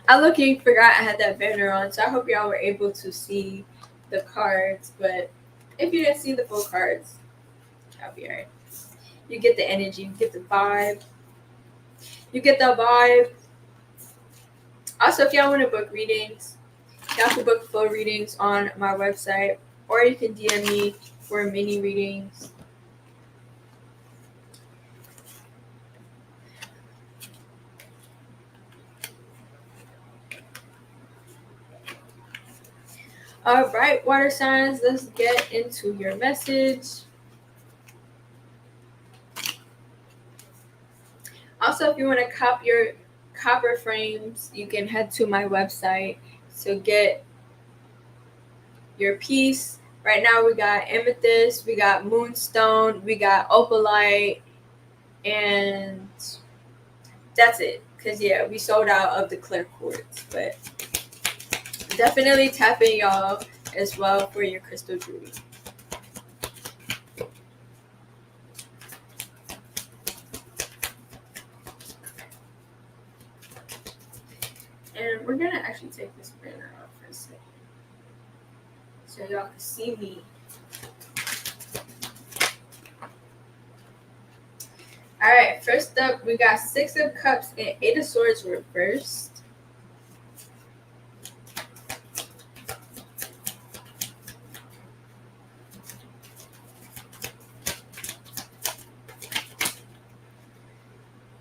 I looking forgot I had that banner on, so I hope y'all were able to see the cards. But if you didn't see the full cards, I'll be alright. You get the energy, you get the vibe. You get the vibe. Also, if y'all want to book readings, y'all can book full readings on my website, or you can DM me for mini readings. All right, water signs, let's get into your message. Also, if you want to cop your copper frames, you can head to my website to get your piece. Right now, we got amethyst, we got moonstone, we got opalite, and that's it. Because, yeah, we sold out of the clear quartz. But definitely tap in, y'all, as well for your crystal jewelry. And we're going to actually take this banner off for a second, so y'all can see me. Alright, first up, we got Six of Cups and Eight of Swords reversed.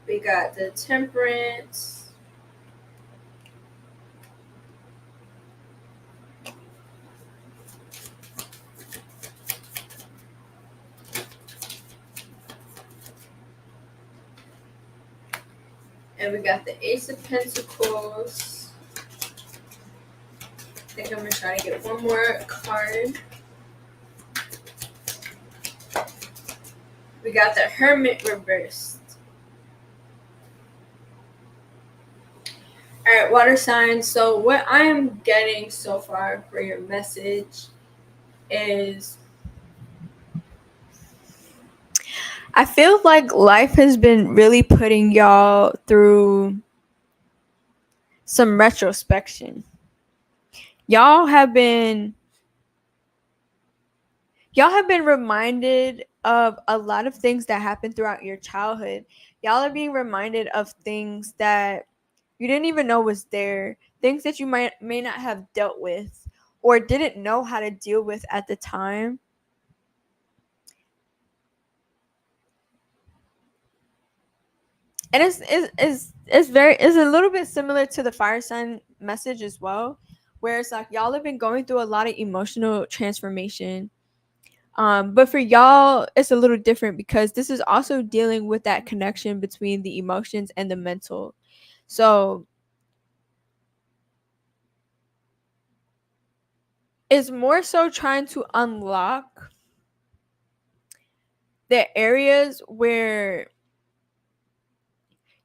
We got the Temperance. And we got the Ace of Pentacles. I think I'm going to try to get one more card. We got the Hermit reversed. Alright, water signs. So what I'm getting so far for your message is, I feel like life has been really putting y'all through some retrospection. Y'all have been reminded of a lot of things that happened throughout your childhood. Y'all are being reminded of things that you didn't even know was there, things that you may not have dealt with or didn't know how to deal with at the time. And it's a little bit similar to the fire sign message as well, where it's like y'all have been going through a lot of emotional transformation. But for y'all, it's a little different because this is also dealing with that connection between the emotions and the mental. So it's more so trying to unlock the areas where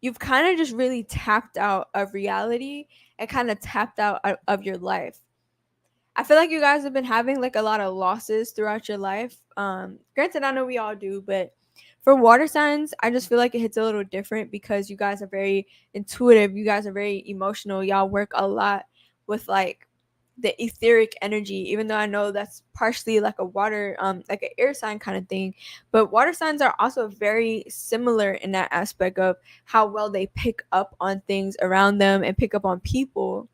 you've kind of just really tapped out of reality and kind of tapped out of your life. I feel like you guys have been having like a lot of losses throughout your life. Granted, I know we all do, but for water signs, I just feel like it hits a little different because you guys are very intuitive. You guys are very emotional. Y'all work a lot with like the etheric energy, even though I know that's partially like a water, like an air sign kind of thing. But water signs are also very similar in that aspect of how well they pick up on things around them and pick up on people.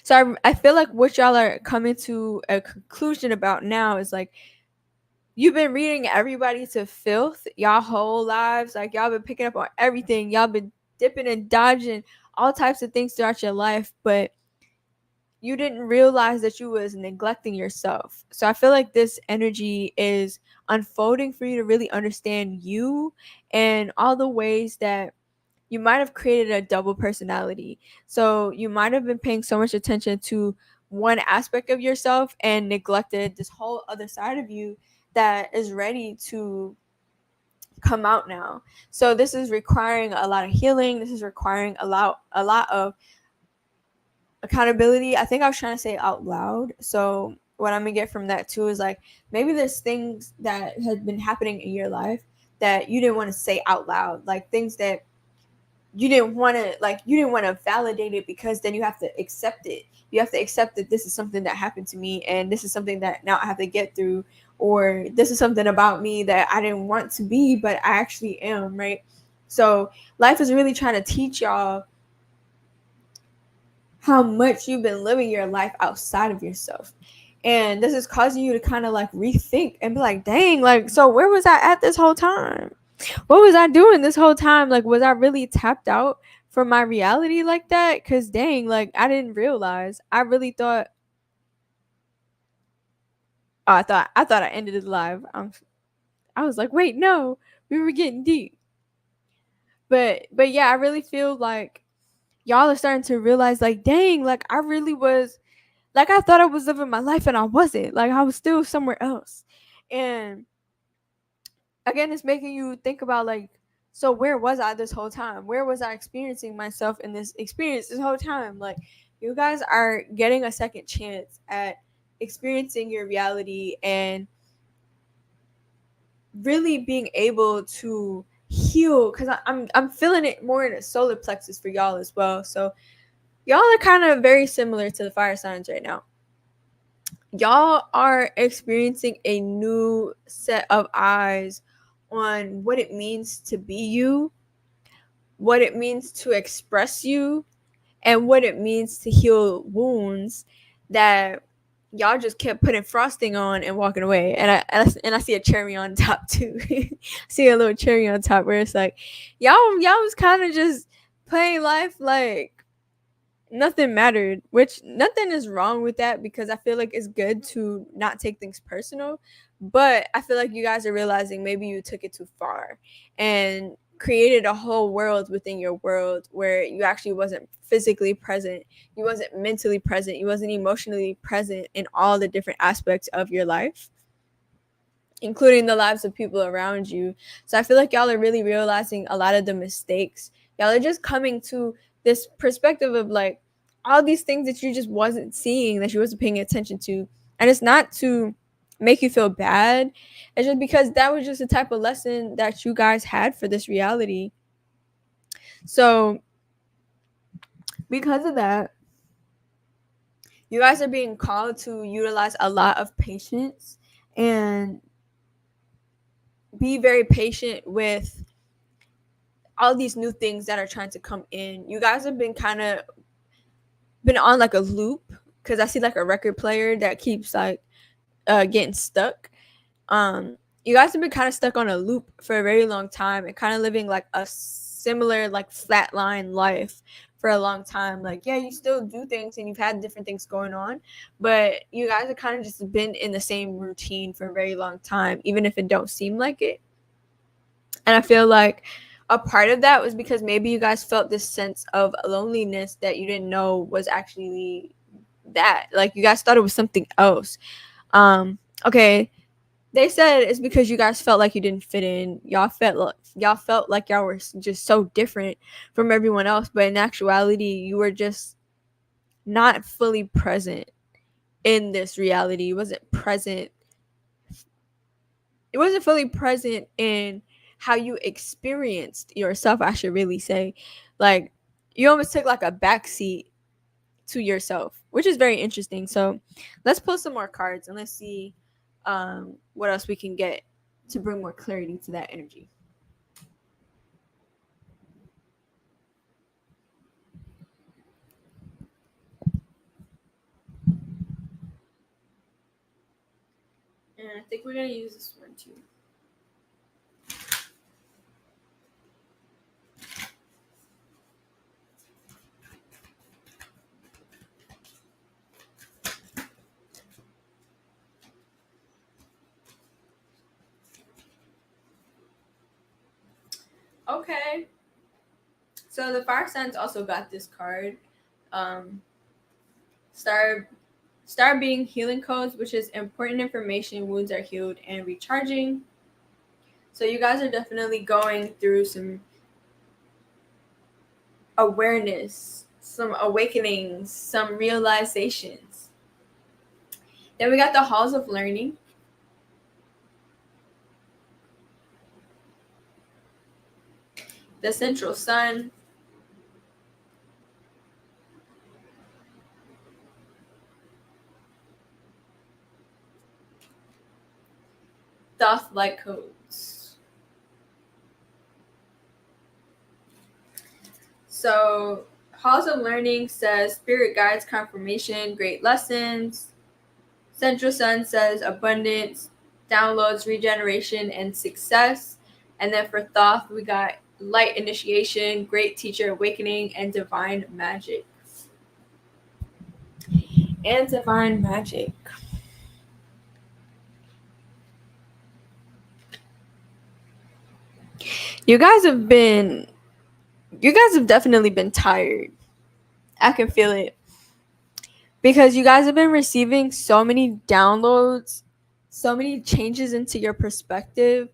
So I feel like what y'all are coming to a conclusion about now is like you've been reading everybody to filth y'all whole lives. Like y'all been picking up on everything. Y'all been dipping and dodging all types of things throughout your life, but you didn't realize that you was neglecting yourself. So I feel like this energy is unfolding for you to really understand you and all the ways that you might have created a double personality. So you might have been paying so much attention to one aspect of yourself and neglected this whole other side of you that is ready to come out now. So this is requiring a lot of healing. This is requiring a lot of accountability. I think I was trying to say it out loud. So what I'm gonna get from that too is like maybe there's things that had been happening in your life that you didn't want to say out loud, like things that you didn't want to validate it, because then you have to accept it. You have to accept that this is something that happened to me, and this is something that now I have to get through, or this is something about me that I didn't want to be, but I actually am, right? So life is really trying to teach y'all how much you've been living your life outside of yourself. And this is causing you to kind of like rethink and be like, dang, like, so where was I at this whole time? What was I doing this whole time? Like, was I really tapped out from my reality like that? Because dang, like, I didn't realize. I really thought, oh, I thought I ended it live. I was like, wait, no, we were getting deep. But yeah, I really feel like y'all are starting to realize, like, dang, like, I really was, like, I thought I was living my life and I wasn't. Like, I was still somewhere else. And again, it's making you think about, like, so where was I this whole time? Where was I experiencing myself in this experience this whole time? Like, you guys are getting a second chance at experiencing your reality and really being able to heal, because I'm feeling it more in the solar plexus for y'all as well. So y'all are kind of very similar to the fire signs right now. Y'all are experiencing a new set of eyes on what it means to be you, what it means to express you, and what it means to heal wounds that y'all just kept putting frosting on and walking away. And I see a cherry on top too. I see a little cherry on top where it's like, y'all was kind of just playing life like nothing mattered, which nothing is wrong with that, because I feel like it's good to not take things personal. But I feel like you guys are realizing maybe you took it too far and created a whole world within your world where you actually wasn't physically present, you wasn't mentally present, you wasn't emotionally present in all the different aspects of your life, including the lives of people around you. So I feel like y'all are really realizing a lot of the mistakes. Y'all are just coming to this perspective of like all these things that you just wasn't seeing, that you wasn't paying attention to. And it's not to make you feel bad. It's just because that was just the type of lesson that you guys had for this reality. So because of that, you guys are being called to utilize a lot of patience and be very patient with all these new things that are trying to come in. You guys have been kind of been on like a loop, because I see like a record player that keeps like getting stuck. You guys have been kind of stuck on a loop for a very long time and kind of living like a similar like flatline life for a long time. Like, yeah, you still do things and you've had different things going on, but you guys have kind of just been in the same routine for a very long time, even if it don't seem like it. And I feel like a part of that was because maybe you guys felt this sense of loneliness that you didn't know was actually that. Like, you guys thought it was something else. Okay, they said it's because you guys felt like you didn't fit in. Y'all felt like y'all were just so different from everyone else, but in actuality, you were just not fully present in this reality. You wasn't present. It wasn't fully present in how you experienced yourself, I should really say. Like, you almost took like a backseat to yourself, which is very interesting. So let's pull some more cards and let's see what else we can get to bring more clarity to that energy. And I think we're going to use this one too. Okay. So the fire signs also got this card. Um, Star being healing codes, which is important information, wounds are healed and recharging. So you guys are definitely going through some awareness, some awakenings, some realizations. Then we got the halls of learning. The central sun, Thoth light codes. So Halls of Learning says spirit guides, confirmation, great lessons. Central Sun says abundance, downloads, regeneration, and success. And then for Thoth, we got light initiation, great teacher awakening, and divine magic. And divine magic. You guys have definitely been tired. I can feel it. Because you guys have been receiving so many downloads, so many changes into your perspective.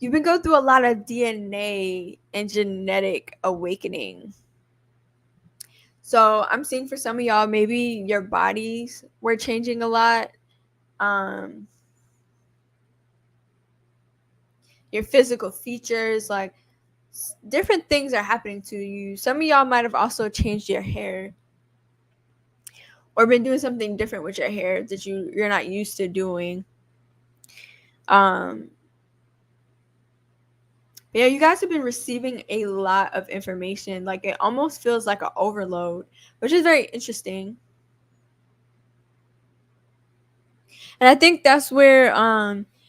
You've been going through a lot of DNA and genetic awakening. So I'm seeing for some of y'all, maybe your bodies were changing a lot. Your physical features, like different things are happening to you. Some of y'all might have also changed your hair or been doing something different with your hair that you're not used to doing. Yeah, you guys have been receiving a lot of information. Like it almost feels like an overload, which is very interesting. And I think that's where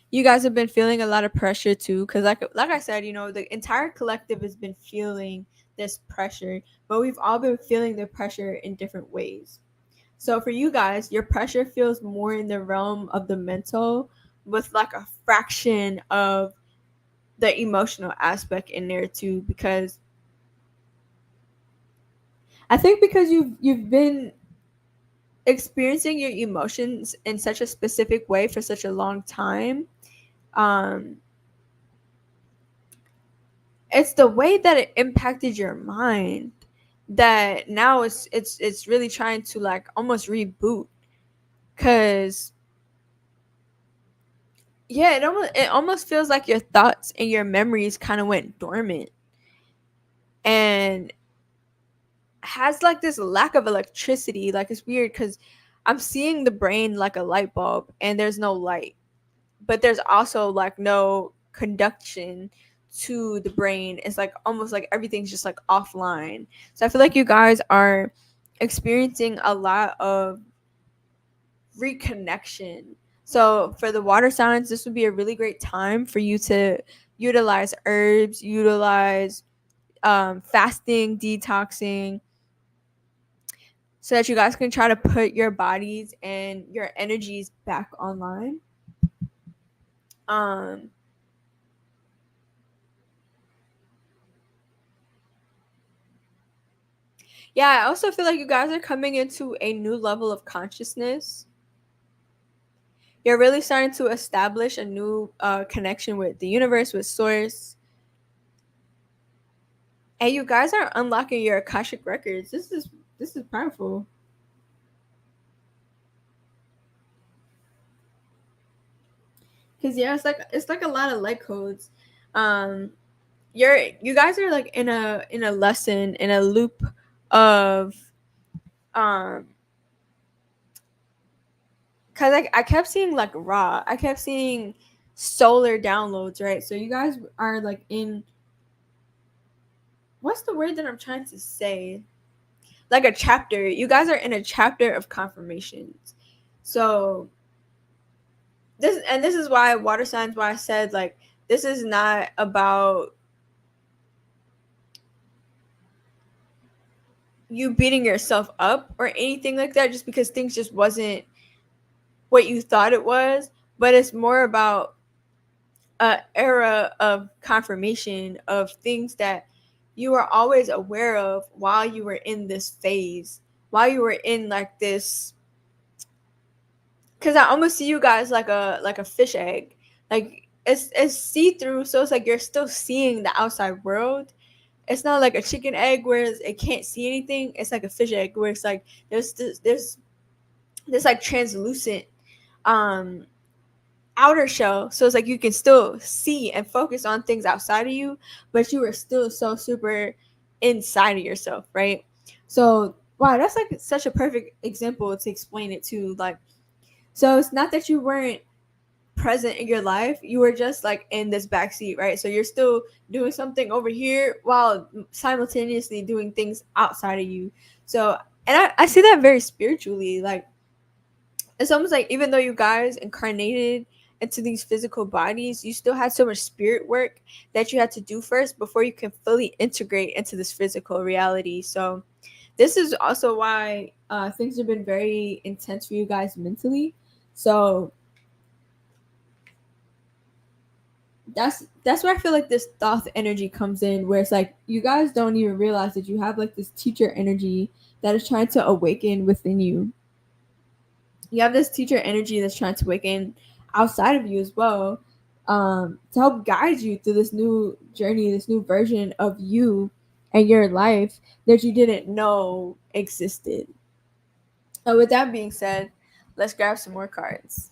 you guys have been feeling a lot of pressure too, because like I said, the entire collective has been feeling this pressure, but we've all been feeling the pressure in different ways. So for you guys, your pressure feels more in the realm of the mental, with like a fraction of the emotional aspect in there too, because I think because you've been experiencing your emotions in such a specific way for such a long time. It's the way that it impacted your mind that now it's really trying to like almost reboot, because yeah, it almost feels like your thoughts and your memories kind of went dormant and has like this lack of electricity. Like it's weird because I'm seeing the brain like a light bulb and there's no light, but there's also like no conduction to the brain. It's like almost like everything's just like offline. So I feel like you guys are experiencing a lot of reconnection. So for the water signs, this would be a really great time for you to utilize herbs, utilize fasting, detoxing, so that you guys can try to put your bodies and your energies back online. Yeah, I also feel like you guys are coming into a new level of consciousness. You're really starting to establish a new connection with the universe, with source. And you guys are unlocking your Akashic records. This is powerful. Cause yeah, it's like a lot of light codes. You guys are like in a lesson, in a loop of cause I kept seeing like raw. I kept seeing solar downloads, right? So you guys are like in, what's the word that I'm trying to say? Like a chapter. You guys are in a chapter of confirmations. So this is why water signs, why I said like this is not about you beating yourself up or anything like that just because things just wasn't what you thought it was, but it's more about a era of confirmation of things that you were always aware of while you were in this phase, while you were in like this, because I almost see you guys like a fish egg. Like it's see-through, so it's like you're still seeing the outside world. It's not like a chicken egg where it can't see anything. It's like a fish egg where it's like there's this like translucent outer shell, so it's like you can still see and focus on things outside of you, but you are still so super inside of yourself, right? So wow, that's like such a perfect example to explain it to. Like, so it's not that you weren't present in your life. You were just like in this backseat, right? So you're still doing something over here while simultaneously doing things outside of you. So, and I see that very spiritually. Like, it's almost like even though you guys incarnated into these physical bodies, you still had so much spirit work that you had to do first before you can fully integrate into this physical reality. So, this is also why things have been very intense for you guys mentally. So, that's where I feel like this thoth energy comes in, where it's like you guys don't even realize that you have like this teacher energy that is trying to awaken within you. You have this teacher energy that's trying to awaken outside of you as well, to help guide you through this new journey, this new version of you and your life that you didn't know existed. With that being said, let's grab some more cards,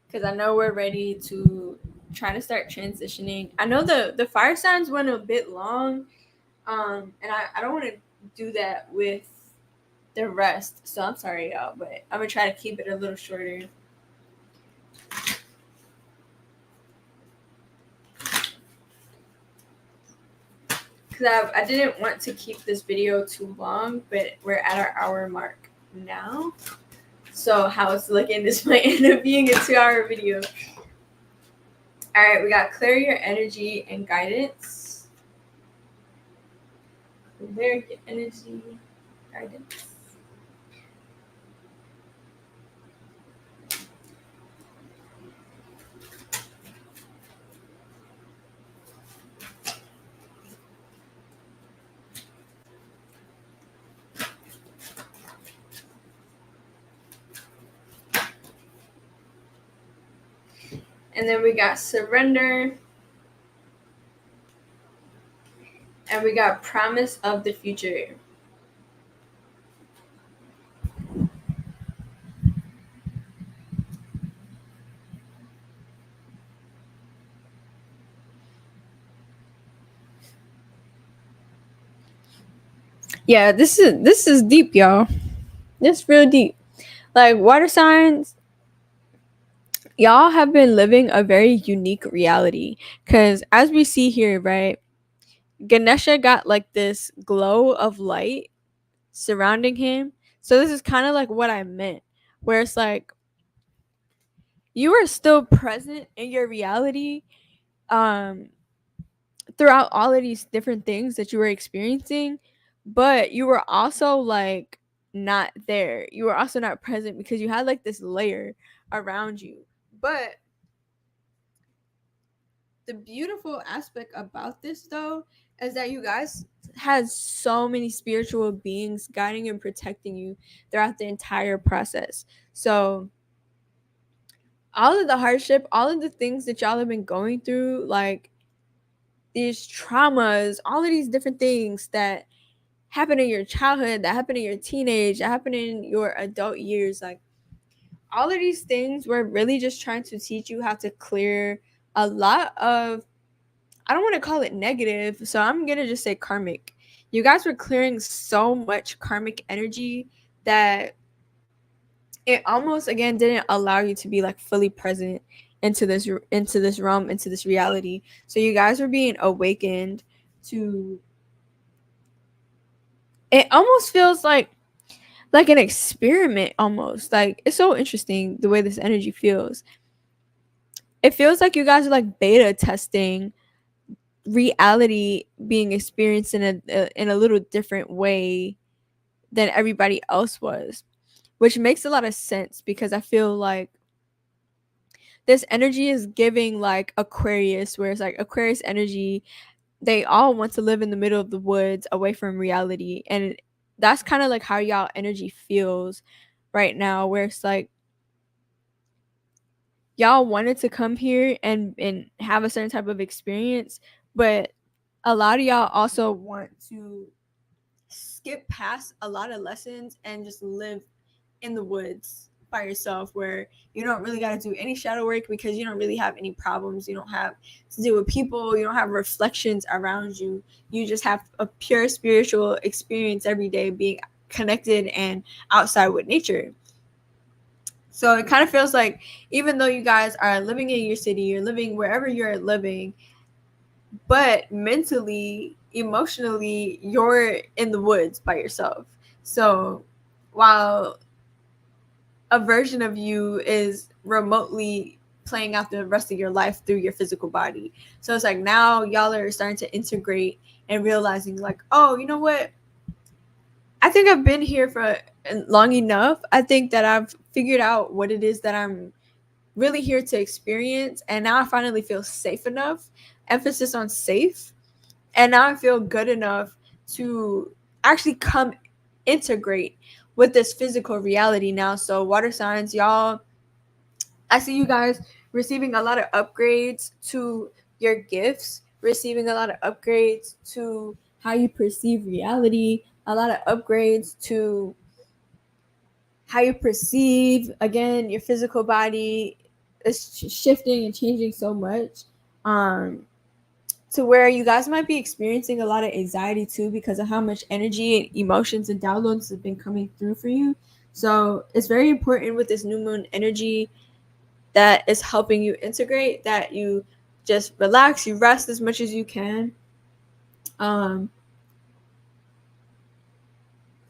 because I know we're ready to try to start transitioning. I know the fire signs went a bit long, and I don't want to do that with the rest. So I'm sorry, y'all, but I'm gonna try to keep it a little shorter. Because I didn't want to keep this video too long, but we're at our hour mark now. So how it's looking, this might end up being a 2-hour video. All right, we got clear your energy and guidance. Clear your energy, guidance. And then we got surrender. And we got promise of the future. Yeah, this is deep, y'all. This real deep. Like, water signs, y'all have been living a very unique reality. Because as we see here, right, Ganesha got like this glow of light surrounding him. So this is kind of like what I meant, where it's like you are still present in your reality, um throughout all of these different things that you were experiencing, but you were also like not there. You were also not present because you had like this layer around you. But the beautiful aspect about this though is that you guys had so many spiritual beings guiding and protecting you throughout the entire process. So all of the hardship, all of the things that y'all have been going through, like these traumas, all of these different things that happen in your childhood, that happen in your teenage, that happen in your adult years, like all of these things were really just trying to teach you how to clear a lot of, I don't want to call it negative, so I'm going to just say karmic. You guys were clearing so much karmic energy that it almost again didn't allow you to be like fully present into this realm, into this reality. So you guys were being awakened to, it almost feels like an experiment almost. Like, it's so interesting the way this energy feels. It feels like you guys are like beta testing reality being experienced in a little different way than everybody else was, which makes a lot of sense because I feel like this energy is giving like Aquarius, where it's like Aquarius energy, they all want to live in the middle of the woods away from reality. And that's kind of like how y'all energy feels right now, where it's like y'all wanted to come here and have a certain type of experience, but a lot of y'all also want to skip past a lot of lessons and just live in the woods by yourself, where you don't really got to do any shadow work because you don't really have any problems. You don't have to deal with people. You don't have reflections around you. You just have a pure spiritual experience every day, being connected and outside with nature. So it kind of feels like even though you guys are living in your city, you're living wherever you're living, but mentally, emotionally, you're in the woods by yourself. So while a version of you is remotely playing out the rest of your life through your physical body. So it's like now y'all are starting to integrate and realizing like, oh, you know what? I think I've been here for long enough. I think that I've figured out what it is that I'm really here to experience. And now I finally feel safe enough. Emphasis on safe. And now I feel good enough to actually come integrate with this physical reality now. So, water signs, y'all, I see you guys receiving a lot of upgrades to your gifts, receiving a lot of upgrades to how you perceive reality, a lot of upgrades to how you perceive, again, your physical body is shifting and changing so much. To where you guys might be experiencing a lot of anxiety too because of how much energy and emotions and downloads have been coming through for you. So it's very important with this new moon energy that is helping you integrate, that you just relax, you rest as much as you can.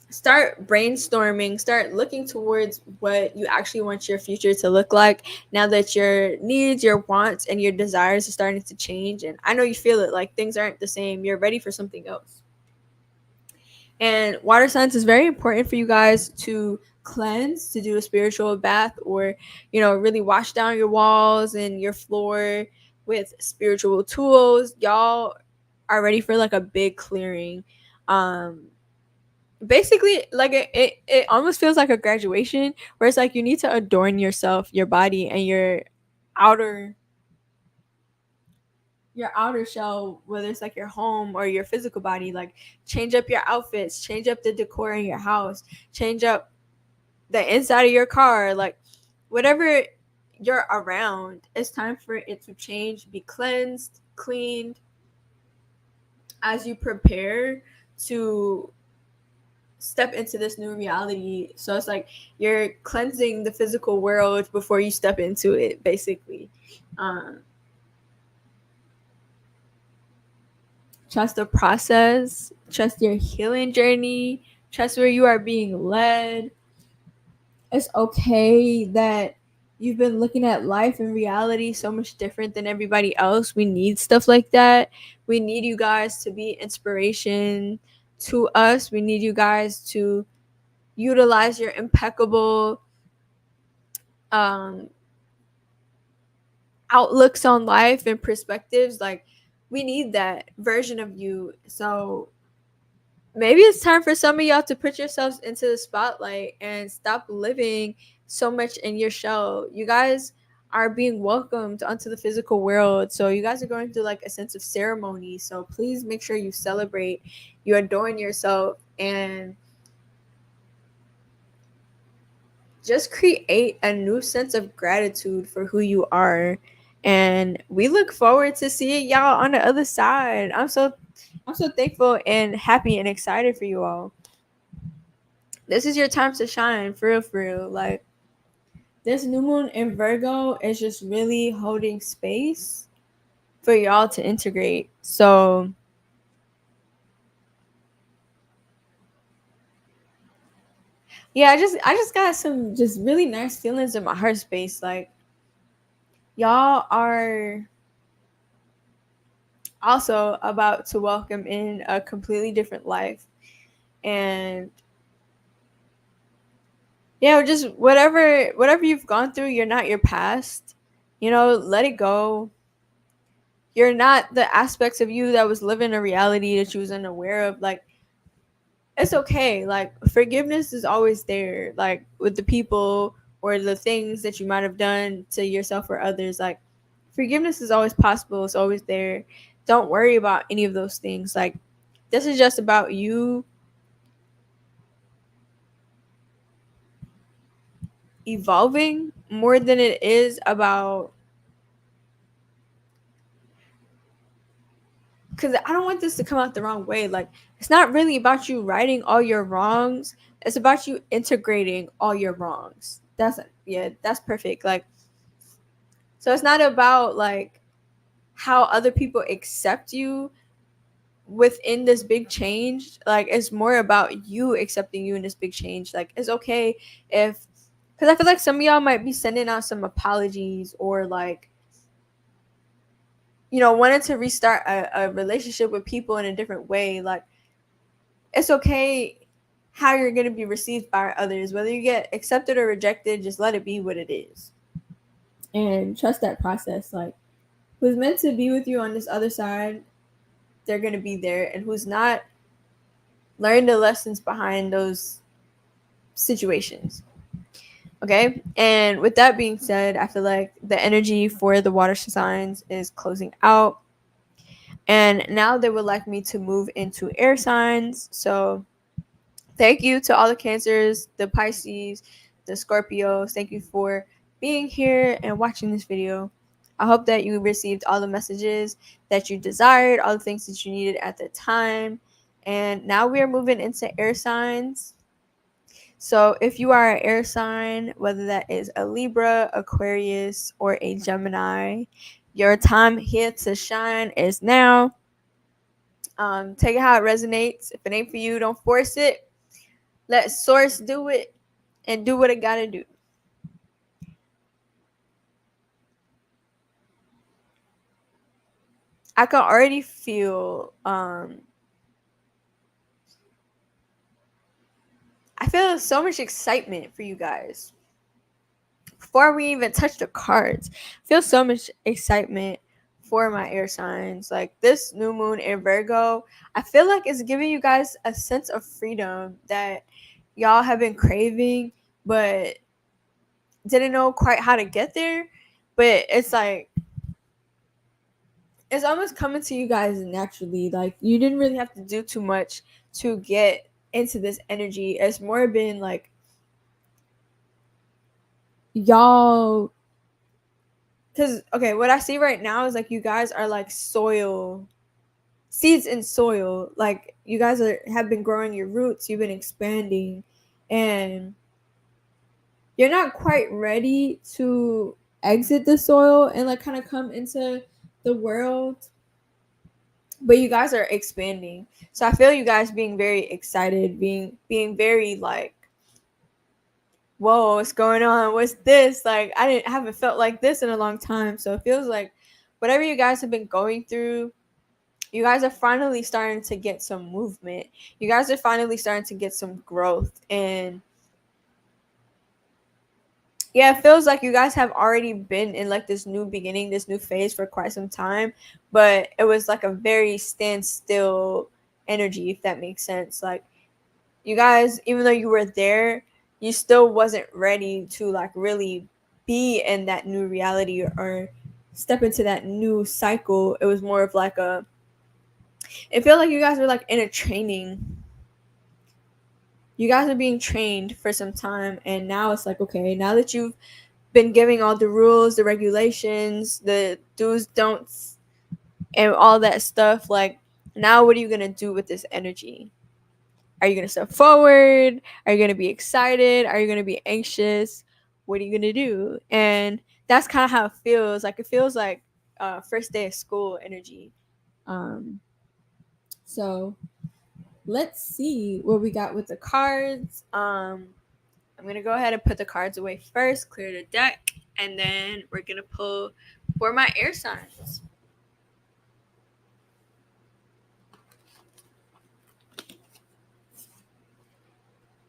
Start brainstorming, start looking towards what you actually want your future to look like now that your needs, your wants, and your desires are starting to change. And I know you feel it, like things aren't the same. You're ready for something else. And water signs is very important for you guys to cleanse, to do a spiritual bath, or, you know, really wash down your walls and your floor with spiritual tools. Y'all are ready for like a big clearing. Basically, like it almost feels like a graduation where it's like you need to adorn yourself, your body, and outer your outer shell, whether it's like your home or your physical body. Like change up your outfits, change up the decor in your house, change up the inside of your car, like whatever you're around, it's time for it to change, be cleansed, cleaned, as you prepare to step into this new reality. So it's like you're cleansing the physical world before you step into it, basically. um Trust the process, trust your healing journey, trust where you are being led. It's okay that you've been looking at life and reality so much different than everybody else. We need stuff like that. We need you guys to be inspiration to us. We need you guys to utilize your impeccable um outlooks on life and perspectives. Like we need that version of you. So maybe it's time for some of y'all to put yourselves into the spotlight and stop living so much in your shell. You guys are being welcomed onto the physical world. So you guys are going through like a sense of ceremony. So please make sure you celebrate, you adorn yourself, and just create a new sense of gratitude for who you are. And we look forward to seeing y'all on the other side. I'm so thankful and happy and excited for you all. This is your time to shine, for real, for real. Like this new moon in Virgo is just really holding space for y'all to integrate. So yeah, I just got some just really nice feelings in my heart space. Like y'all are also about to welcome in a completely different life. And yeah, just whatever you've gone through, you're not your past. You know, let it go. You're not the aspects of you that was living a reality that you was unaware of. Like it's okay. Like forgiveness is always there, like with the people or the things that you might have done to yourself or others. Like forgiveness is always possible, it's always there. Don't worry about any of those things. Like this is just about you evolving more than it is about, because I don't want this to come out the wrong way. Like it's not really about you righting all your wrongs, it's about you integrating all your wrongs. That's perfect. Like, so it's not about like how other people accept you within this big change. Like, it's more about you accepting you in this big change. Like, it's okay if, because I feel like some of y'all might be sending out some apologies, or like, wanting to restart a relationship with people in a different way. Like, it's okay how you're going to be received by others, whether you get accepted or rejected. Just let it be what it is, and trust that process. Like, who's meant to be with you on this other side, they're going to be there, and who's not, learn the lessons behind those situations. Okay. And with that being said, I feel like the energy for the water signs is closing out, and now they would like me to move into air signs. So thank you to all the Cancers, the Pisces, the Scorpios. Thank you for being here and watching this video. I hope that you received all the messages that you desired, all the things that you needed at the time. And now we are moving into air signs. So if you are an air sign, whether that is a Libra, Aquarius, or a Gemini, your time here to shine is now. Take it how it resonates. If it ain't for you, don't force it. Let source do it, and do what it gotta do. I can already feel I feel so much excitement for you guys. Before we even touch the cards, I feel so much excitement for my air signs. Like, this new moon in Virgo, I feel like it's giving you guys a sense of freedom that y'all have been craving, but didn't know quite how to get there. But it's like, it's almost coming to you guys naturally. Like, you didn't really have to do too much to get into this energy. It's more been like, y'all, because okay, what I see right now is like, you guys are like soil seeds in soil. Like, you guys have been growing your roots, you've been expanding, and you're not quite ready to exit the soil and like kind of come into the world, but you guys are expanding. So I feel you guys being very excited, being very like, whoa, what's going on? What's this? Like, haven't felt like this in a long time. So it feels like whatever you guys have been going through, you guys are finally starting to get some movement. You guys are finally starting to get some growth. And yeah, it feels like you guys have already been in like this new beginning, this new phase for quite some time, but it was like a very standstill energy, if that makes sense. Like, you guys, even though you were there, you still wasn't ready to like really be in that new reality, or step into that new cycle. It was more of like it felt like you guys were like in a training. You guys are being trained for some time, and now it's like, okay, now that you've been giving all the rules, the regulations, the do's, don'ts, and all that stuff, like, now what are you gonna do with this energy? Are you gonna step forward? Are you gonna be excited? Are you gonna be anxious? What are you gonna do? And that's kind of how it feels. Like, it feels like first day of school energy. Um, so let's see what we got with the cards. I'm gonna go ahead and put the cards away first, clear the deck, and then we're gonna pull for my air signs.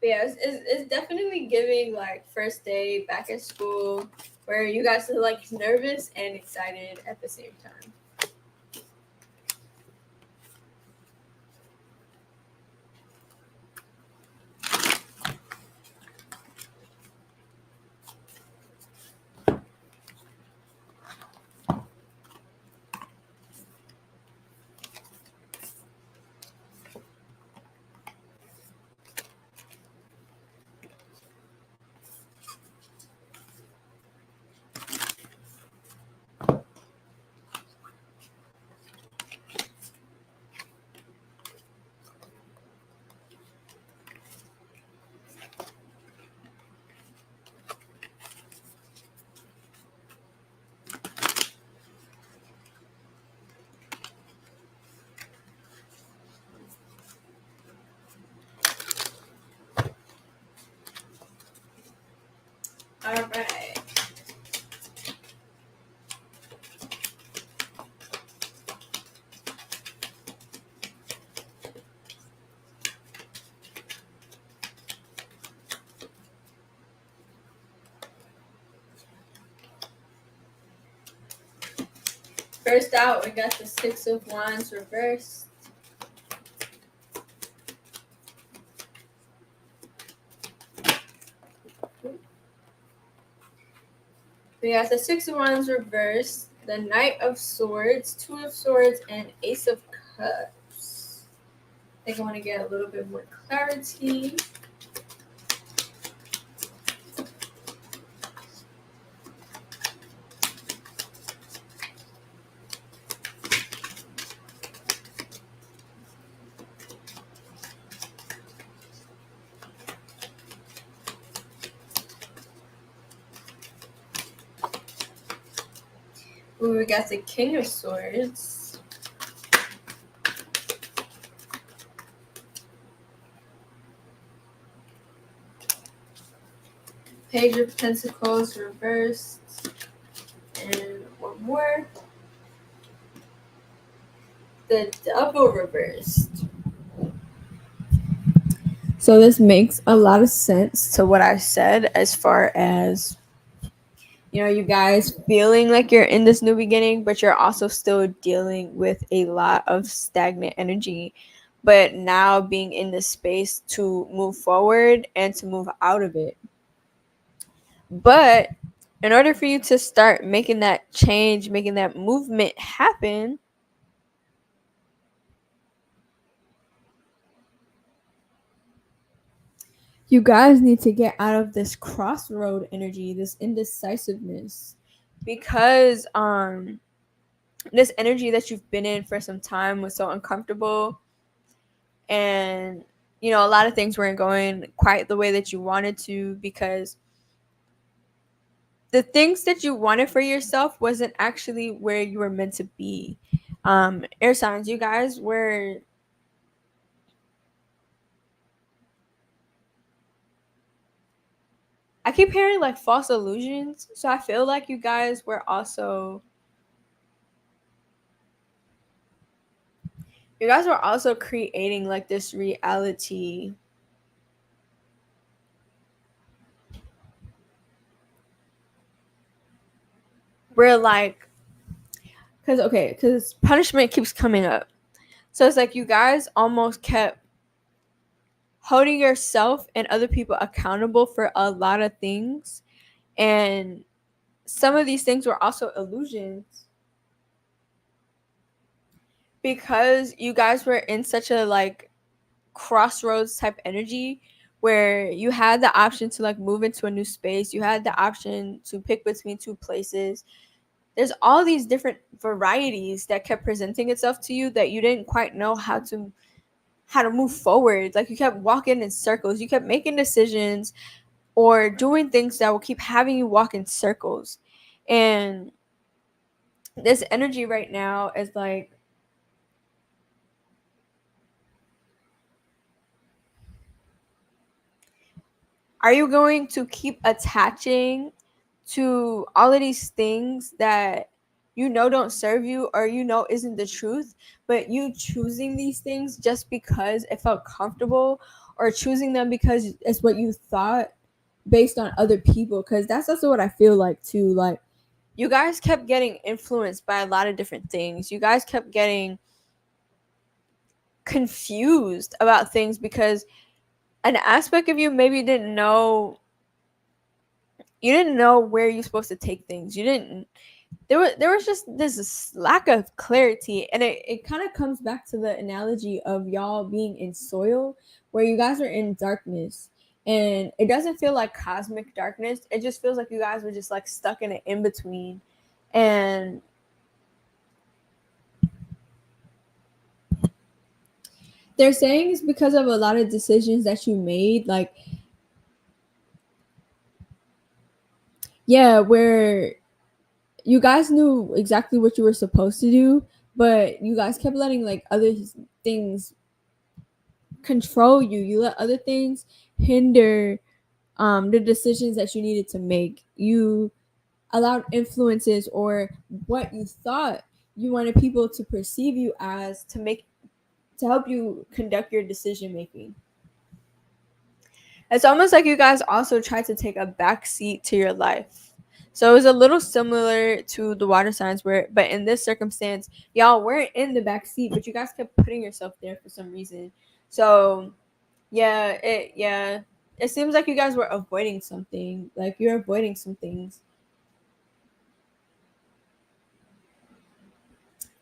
But yeah, it's definitely giving like first day back at school, where you guys are like nervous and excited at the same time. First out, we got the Six of Wands reversed. We got the Six of Wands reversed, the Knight of Swords, Two of Swords, and Ace of Cups. I think I want to get a little bit more clarity. Ooh, we got the King of Swords. Page of Pentacles reversed. And one more. The Devil reversed. So this makes a lot of sense to what I said as far as, you know, you guys feeling like you're in this new beginning, but you're also still dealing with a lot of stagnant energy. But now being in this space to move forward and to move out of it. But in order for you to start making that change, making that movement happen, you guys need to get out of this crossroad energy, this indecisiveness, because this energy that you've been in for some time was so uncomfortable, and you know, a lot of things weren't going quite the way that you wanted to, because the things that you wanted for yourself wasn't actually where you were meant to be. Air signs, you guys were, I keep hearing like false illusions, so I feel like you guys were also, you guys were also creating like this reality where like, because punishment keeps coming up, so it's like you guys almost kept holding yourself and other people accountable for a lot of things, and some of these things were also illusions because you guys were in such a like crossroads type energy where you had the option to like move into a new space, you had the option to pick between two places. There's all these different varieties that kept presenting itself to you that you didn't quite know how to move forward. Like you kept walking in circles, you kept making decisions or doing things that will keep having you walk in circles. And this energy right now is like, are you going to keep attaching to all of these things that you know don't serve you or you know isn't the truth, but you choosing these things just because it felt comfortable, or choosing them because it's what you thought based on other people? Because that's also what I feel like too. Like you guys kept getting influenced by a lot of different things. You guys kept getting confused about things because an aspect of you maybe didn't know, you didn't know where you're supposed to take things. You didn't, there was just this lack of clarity. And it kind of comes back to the analogy of y'all being in soil where you guys are in darkness, and it doesn't feel like cosmic darkness. It just feels like you guys were just like stuck in an in-between. And they're saying it's because of a lot of decisions that you made, like, yeah, where you guys knew exactly what you were supposed to do, but you guys kept letting like other things control you. You let other things hinder the decisions that you needed to make. You allowed influences or what you thought you wanted people to perceive you as to help you conduct your decision making. It's almost like you guys also tried to take a back seat to your life. So it was a little similar to the water signs, where, but in this circumstance, y'all weren't in the back seat, but you guys kept putting yourself there for some reason. So it seems like you guys were avoiding something. Like you're avoiding some things.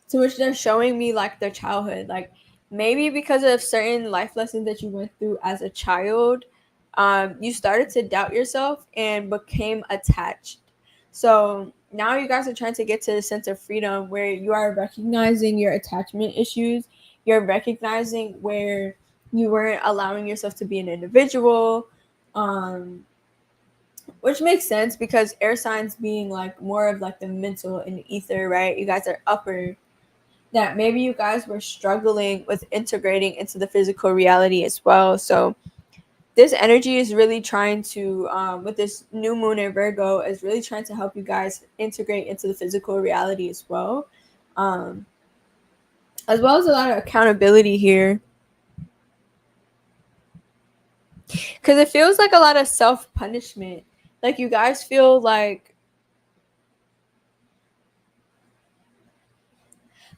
To which they're showing me like their childhood, like maybe because of certain life lessons that you went through as a child, you started to doubt yourself and became attached. So now you guys are trying to get to a sense of freedom where you are recognizing your attachment issues. You're recognizing where you weren't allowing yourself to be an individual, um, which makes sense because air signs being like more of like the mental and ether, right? You guys are upper, that maybe you guys were struggling with integrating into the physical reality as well. So this energy is really trying to, with this new moon in Virgo, is really trying to help you guys integrate into the physical reality as well. As well as a lot of accountability here. Because it feels like a lot of self-punishment. Like you guys feel like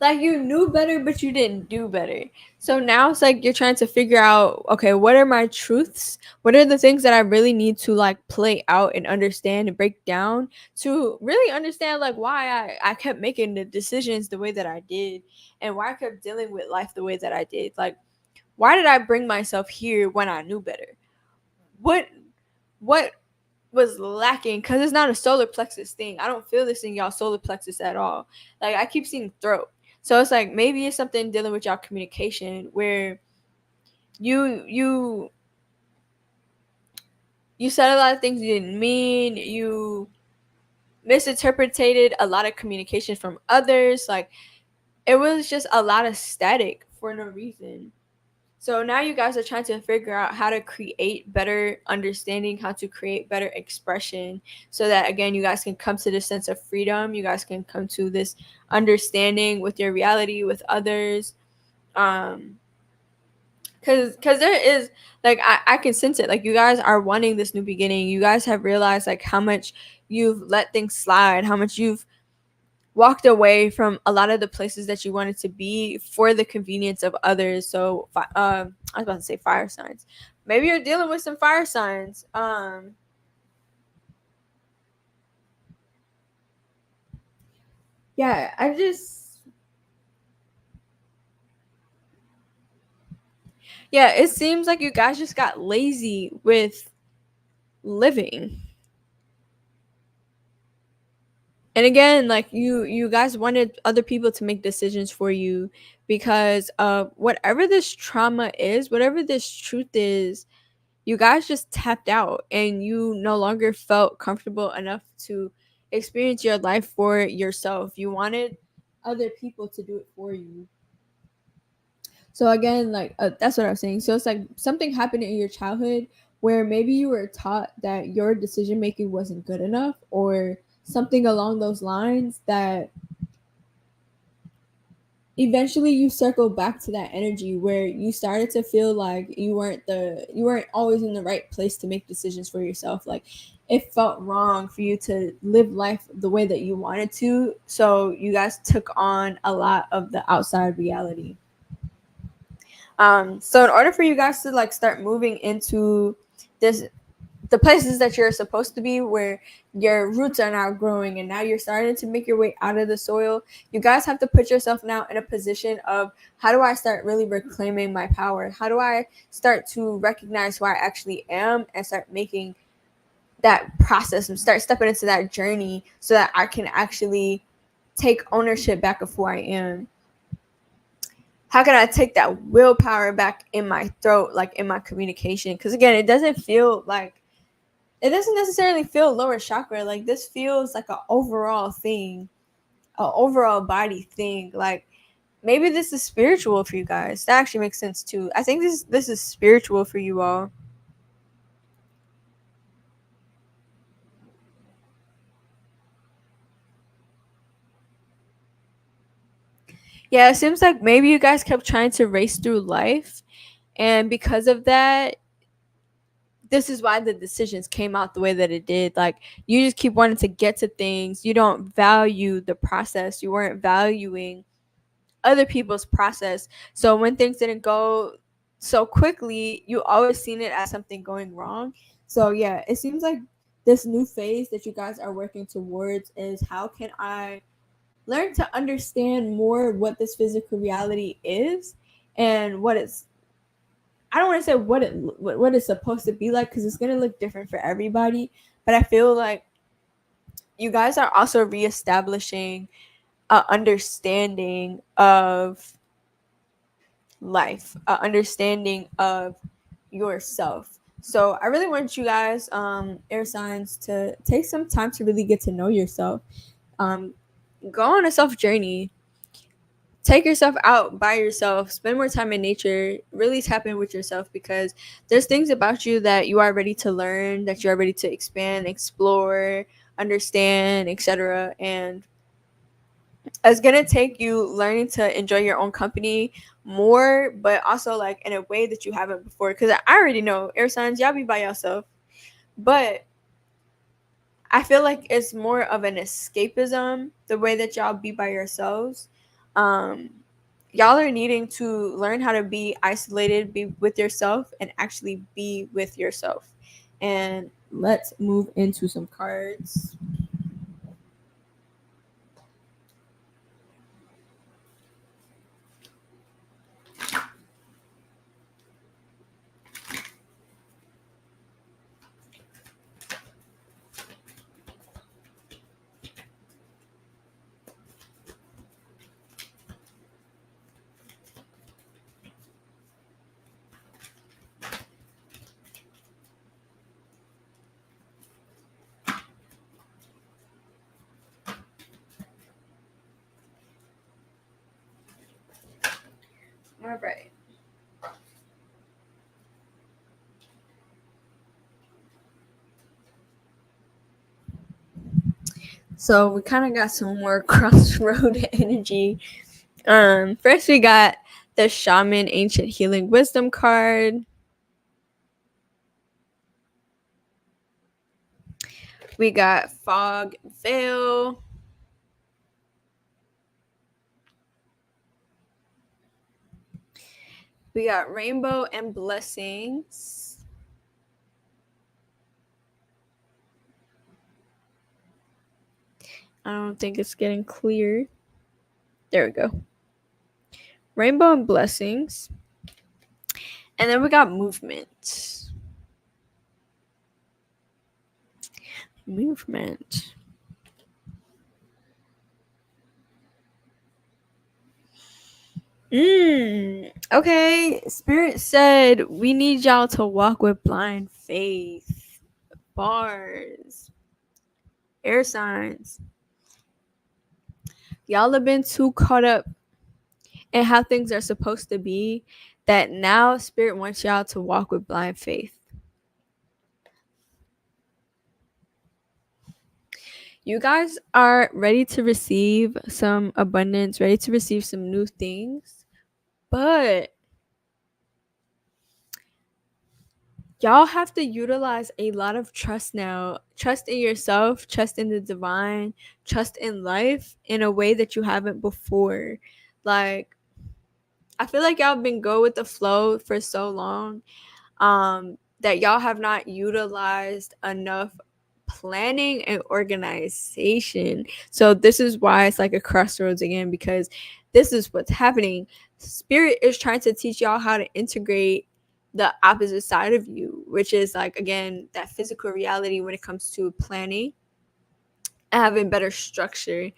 you knew better but you didn't do better. So now it's like you're trying to figure out, okay, what are my truths, what are the things that I really need to like play out and understand and break down to really understand like why I kept making the decisions the way that I did, and why I kept dealing with life the way that I did. Like, why did I bring myself here when I knew better? What what was lacking? Because it's not a solar plexus thing. I don't feel this in y'all solar plexus at all. Like I keep seeing throat. So it's like maybe it's something dealing with y'all communication where you you said a lot of things you didn't mean. You misinterpreted a lot of communication from others. Like it was just a lot of static for no reason. So now you guys are trying to figure out how to create better understanding, how to create better expression, so that again you guys can come to this sense of freedom. You guys can come to this understanding with your reality, with others. Because there is like I can sense it. Like you guys are wanting this new beginning. You guys have realized like how much you've let things slide, how much you've walked away from a lot of the places that you wanted to be for the convenience of others. So I was about to say fire signs. Maybe you're dealing with some fire signs. Yeah, I just, yeah, it seems like you guys just got lazy with living. And again, like you guys wanted other people to make decisions for you because whatever this trauma is, whatever this truth is, you guys just tapped out and you no longer felt comfortable enough to experience your life for yourself. You wanted other people to do it for you. So again, like that's what I'm saying. So it's like something happened in your childhood where maybe you were taught that your decision making wasn't good enough, or something along those lines, that eventually you circle back to that energy where you started to feel like you weren't always in the right place to make decisions for yourself. Like it felt wrong for you to live life the way that you wanted to, so you guys took on a lot of the outside reality. So in order for you guys to like start moving into this, the places that you're supposed to be, where your roots are now growing and now you're starting to make your way out of the soil, you guys have to put yourself now in a position of, how do I start really reclaiming my power? How do I start to recognize who I actually am and start making that process and start stepping into that journey so that I can actually take ownership back of who I am? How can I take that willpower back in my throat, like in my communication? Because again, it doesn't necessarily feel lower chakra. Like this feels like an overall thing, an overall body thing. Like maybe this is spiritual for you guys. That actually makes sense too. I think this is spiritual for you all. Yeah, it seems like maybe you guys kept trying to race through life, and because of that, this is why the decisions came out the way that it did. Like, you just keep wanting to get to things. You don't value the process. You weren't valuing other people's process. So when things didn't go so quickly, you always seen it as something going wrong. So yeah, it seems like this new phase that you guys are working towards is, how can I learn to understand more what this physical reality is and what it's, I don't want to say what it's supposed to be like, because it's going to look different for everybody, but I feel like you guys are also reestablishing a understanding of life, a understanding of yourself. So I really want you guys, air signs, to take some time to really get to know yourself. um, Go on a self journey. Take yourself out by yourself, spend more time in nature, really tap in with yourself, because there's things about you that you are ready to learn, that you are ready to expand, explore, understand, etc. And it's gonna take you learning to enjoy your own company more, but also like in a way that you haven't before. Because I already know air signs, y'all be by yourself, but I feel like it's more of an escapism the way that y'all be by yourselves. Um, y'all are needing to learn how to be isolated, be with yourself, and actually be with yourself. And let's move into some cards. All right. So we kind of got some more crossroad energy. First we got the Shaman Ancient Healing Wisdom card. We got Fog Veil. We got Rainbow and Blessings. I don't think it's getting clear. There we go. Rainbow and Blessings. And then we got Movement. Movement. Okay. Spirit said we need y'all to walk with blind faith. Bars. Air signs. Y'all have been too caught up in how things are supposed to be that now Spirit wants y'all to walk with blind faith. You guys are ready to receive some abundance, ready to receive some new things, but y'all have to utilize a lot of trust now. Trust in yourself, trust in the divine, trust in life in a way that you haven't before. Like, I feel like y'all been go with the flow for so long, that y'all have not utilized enough planning and organization. So this is why it's like a crossroads again, because this is what's happening. Spirit is trying to teach y'all how to integrate the opposite side of you, which is like, again, that physical reality when it comes to planning and having better structure.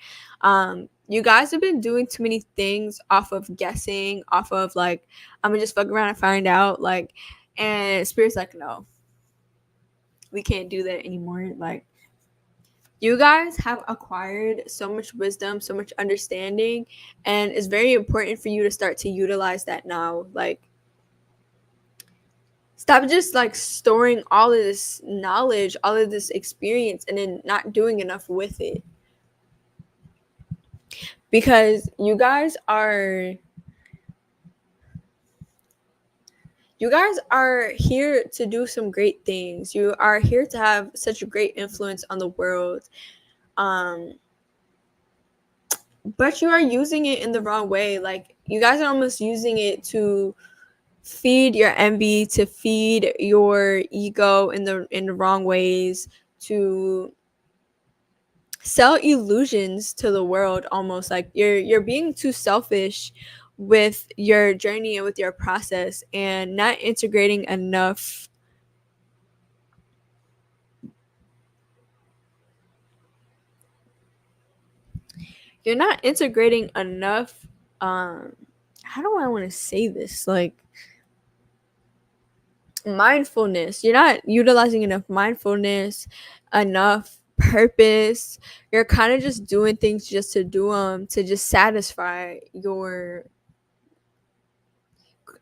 You guys have been doing too many things off of guessing, off of like, I'm gonna just fuck around and find out, like, and Spirit's like, no, we can't do that anymore. Like, you guys have acquired so much wisdom, so much understanding, and it's very important for you to start to utilize that now. Like, stop just like storing all of this knowledge, all of this experience, and then not doing enough with it. Because you guys you guys are here to do some great things. You are here to have such a great influence on the world. But you are using it in the wrong way. Like, you guys are almost using it to feed your envy, to feed your ego in the wrong ways, to sell illusions to the world. Almost like you're being too selfish with your journey and with your process, and not integrating enough you're not integrating enough how do I want to say this, like, mindfulness. You're not utilizing enough mindfulness, enough purpose. You're kind of just doing things just to do them, to just satisfy your,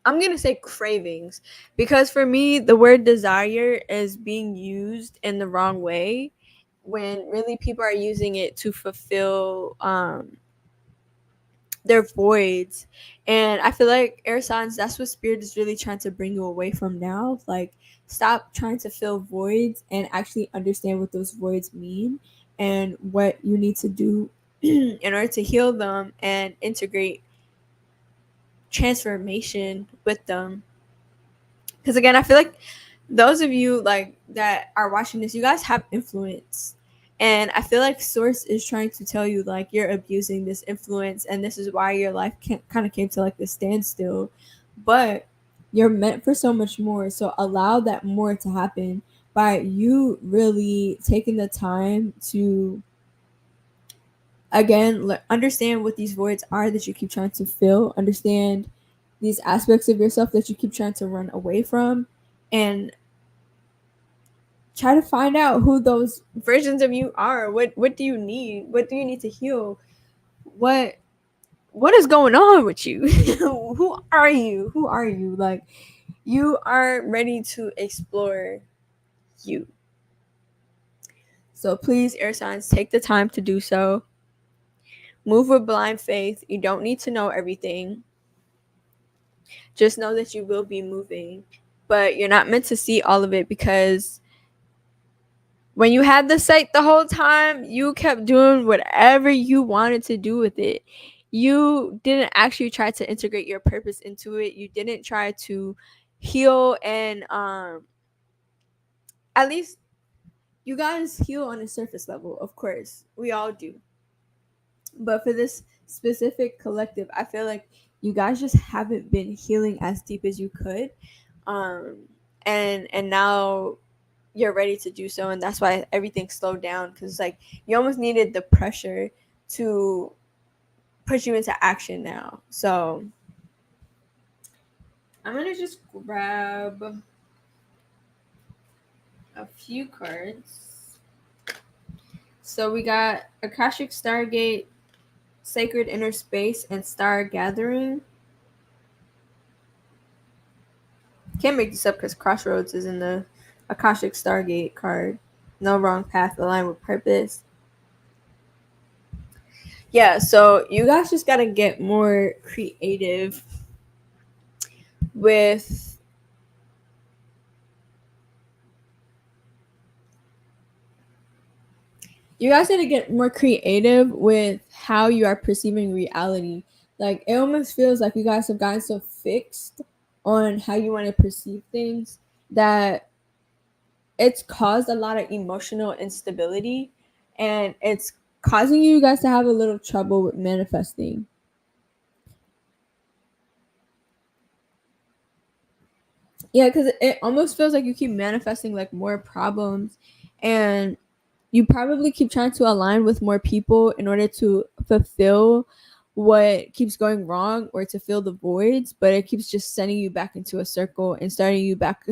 I'm going to say, cravings. Because for me, the word desire is being used in the wrong way, when really people are using it to fulfill their voids. And I feel like, air signs, that's what spirit is really trying to bring you away from now. Like, stop trying to fill voids and actually understand what those voids mean and what you need to do in order to heal them and integrate transformation with them. Because again, I feel like those of you like that are watching this, you guys have influence. And I feel like source is trying to tell you, like, you're abusing this influence, and this is why your life kind of came to like this standstill. But you're meant for so much more. So allow that more to happen by you really taking the time to, again, understand what these voids are that you keep trying to fill, understand these aspects of yourself that you keep trying to run away from, and try to find out who those versions of you are. What do you need? What do you need to heal? What is going on with you? Who are you? Who are you? Like, you are ready to explore you. So please, air signs, take the time to do so. Move with blind faith. You don't need to know everything. Just know that you will be moving, but you're not meant to see all of it, because when you had the sight the whole time, you kept doing whatever you wanted to do with it. You didn't actually try to integrate your purpose into it. You didn't try to heal, and at least you guys heal on a surface level. Of course, we all do. But for this specific collective, I feel like you guys just haven't been healing as deep as you could. And now you're ready to do so, and that's why everything slowed down, because like you almost needed the pressure to push you into action now. So I'm gonna just grab a few cards. So we got Akashic Stargate, Sacred Inner Space, and Star Gathering. Can't make this up because Crossroads is in the Akashic Stargate card. No wrong path, aligned with purpose. Yeah, so you guys just gotta get more creative with you guys need to get more creative with how you are perceiving reality. Like, it almost feels like you guys have gotten so fixed on how you want to perceive things that it's caused a lot of emotional instability, and it's causing you guys to have a little trouble with manifesting. Yeah, because it almost feels like you keep manifesting like more problems, and you probably keep trying to align with more people in order to fulfill what keeps going wrong or to fill the voids, but it keeps just sending you back into a circle and starting you back.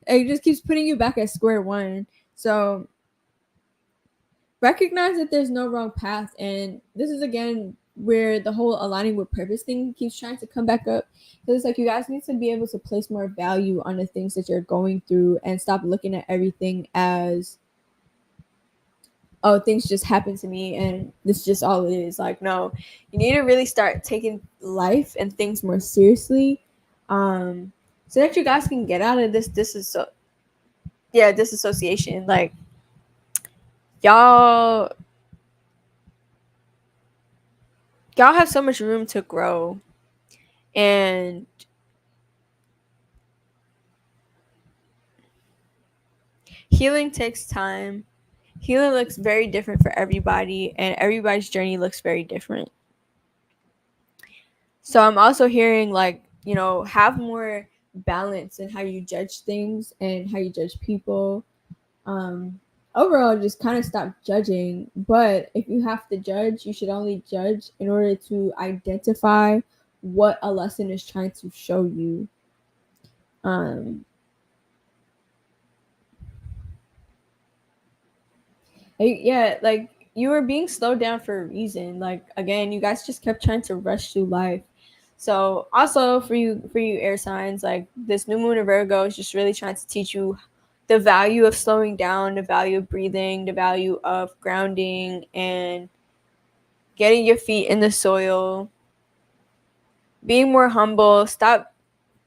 It just keeps putting you back at square one. So recognize that there's no wrong path, and this is again where the whole aligning with purpose thing keeps trying to come back up, because it's like you guys need to be able to place more value on the things that you're going through and stop looking at everything as, oh, things just happen to me and this is just all it is. Like, no, you need to really start taking life and things more seriously. so that you guys can get out of disassociation. Like, y'all y'all have so much room to grow, and healing takes time. Healing looks very different for everybody, and everybody's journey looks very different. So I'm also hearing, like, have more balance in how you judge things and how you judge people. um Overall, just kind of stop judging. But if you have to judge, you should only judge in order to identify what a lesson is trying to show you. um yeah, like, you were being slowed down for a reason. Like, again, you guys just kept trying to rush through life. So also for you air signs, like, this new moon of Virgo is just really trying to teach you the value of slowing down, the value of breathing, the value of grounding, and getting your feet in the soil, being more humble. Stop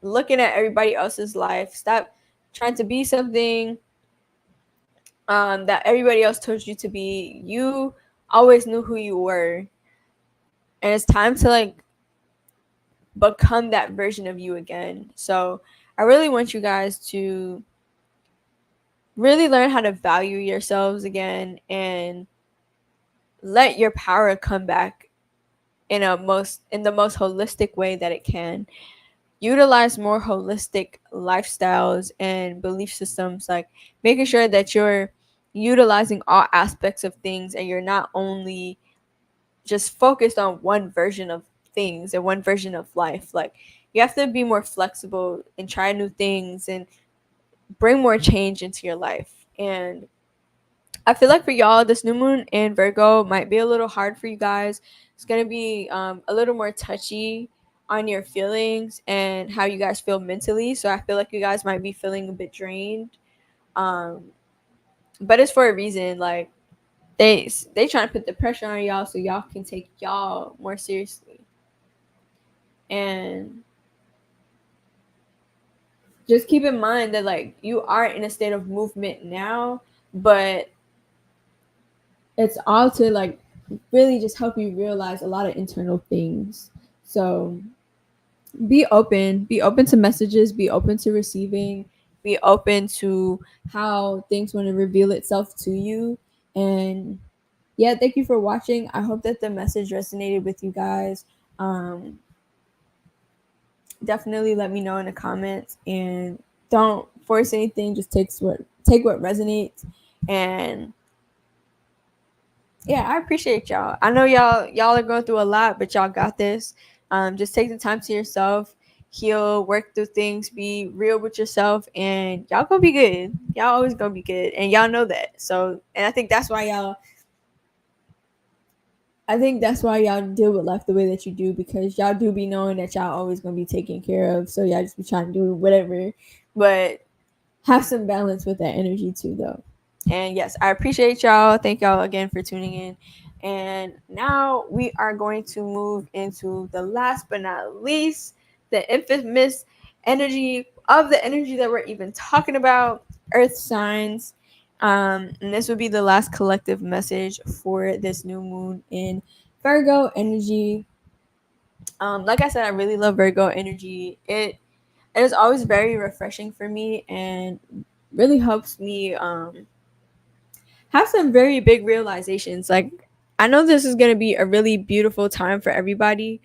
looking at everybody else's life. Stop trying to be something that everybody else told you to be. You always knew who you were, and it's time to, like, become that version of you again. So I really want you guys to really learn how to value yourselves again, and let your power come back in the most holistic way that it can. Utilize more holistic lifestyles and belief systems, like making sure that you're utilizing all aspects of things, and you're not only just focused on one version of things and one version of life. Like, you have to be more flexible and try new things and bring more change into your life. And I feel like for y'all, this new moon in Virgo might be a little hard for you guys. It's going to be a little more touchy on your feelings and how you guys feel mentally. So I feel like you guys might be feeling a bit drained. Um, but it's for a reason. Like, they trying to put the pressure on y'all so y'all can take y'all more seriously. And just keep in mind that, like, you are in a state of movement now, but it's all to, like, really just help you realize a lot of internal things. So be open to messages, be open to receiving, be open to how things want to reveal itself to you. And yeah, thank you for watching. I hope that the message resonated with you guys. um Definitely let me know in the comments, and don't force anything. Just take what resonates. And yeah, I appreciate y'all. I know y'all are going through a lot, but y'all got this. Just take the time to yourself, heal, work through things, be real with yourself, and y'all gonna be good. Y'all always gonna be good, and y'all know that. So, and I think that's why y'all deal with life the way that you do, because y'all do be knowing that y'all always gonna be taken care of. So y'all just be trying to do whatever, but have some balance with that energy too, though. And yes, I appreciate y'all. Thank y'all again for tuning in. And now we are going to move into the last but not least, the infamous energy that we're even talking about, earth signs. And this would be the last collective message for this new moon in Virgo energy. Like I said, I really love Virgo energy. It is always very refreshing for me, and really helps me have some very big realizations. Like, I know this is going to be a really beautiful time for everybody.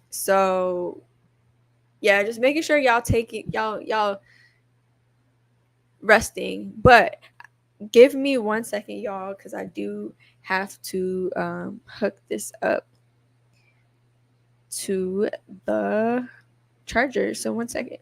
So yeah, just making sure y'all take it, y'all resting. But give me 1 second, y'all, because I do have to hook this up to the charger. So 1 second.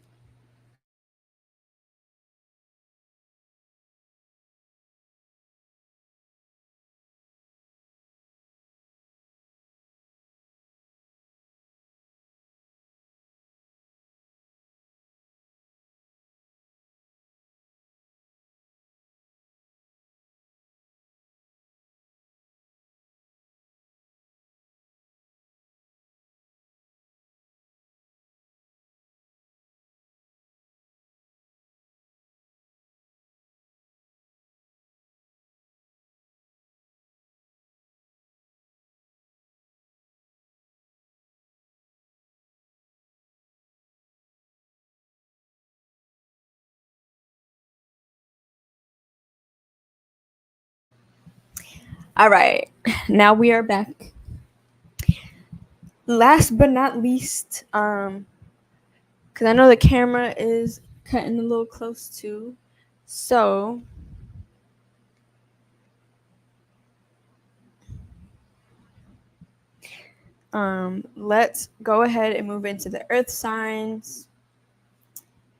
All right, now we are back. Last but not least, because I know the camera is cutting a little close too, so let's go ahead and move into the earth signs.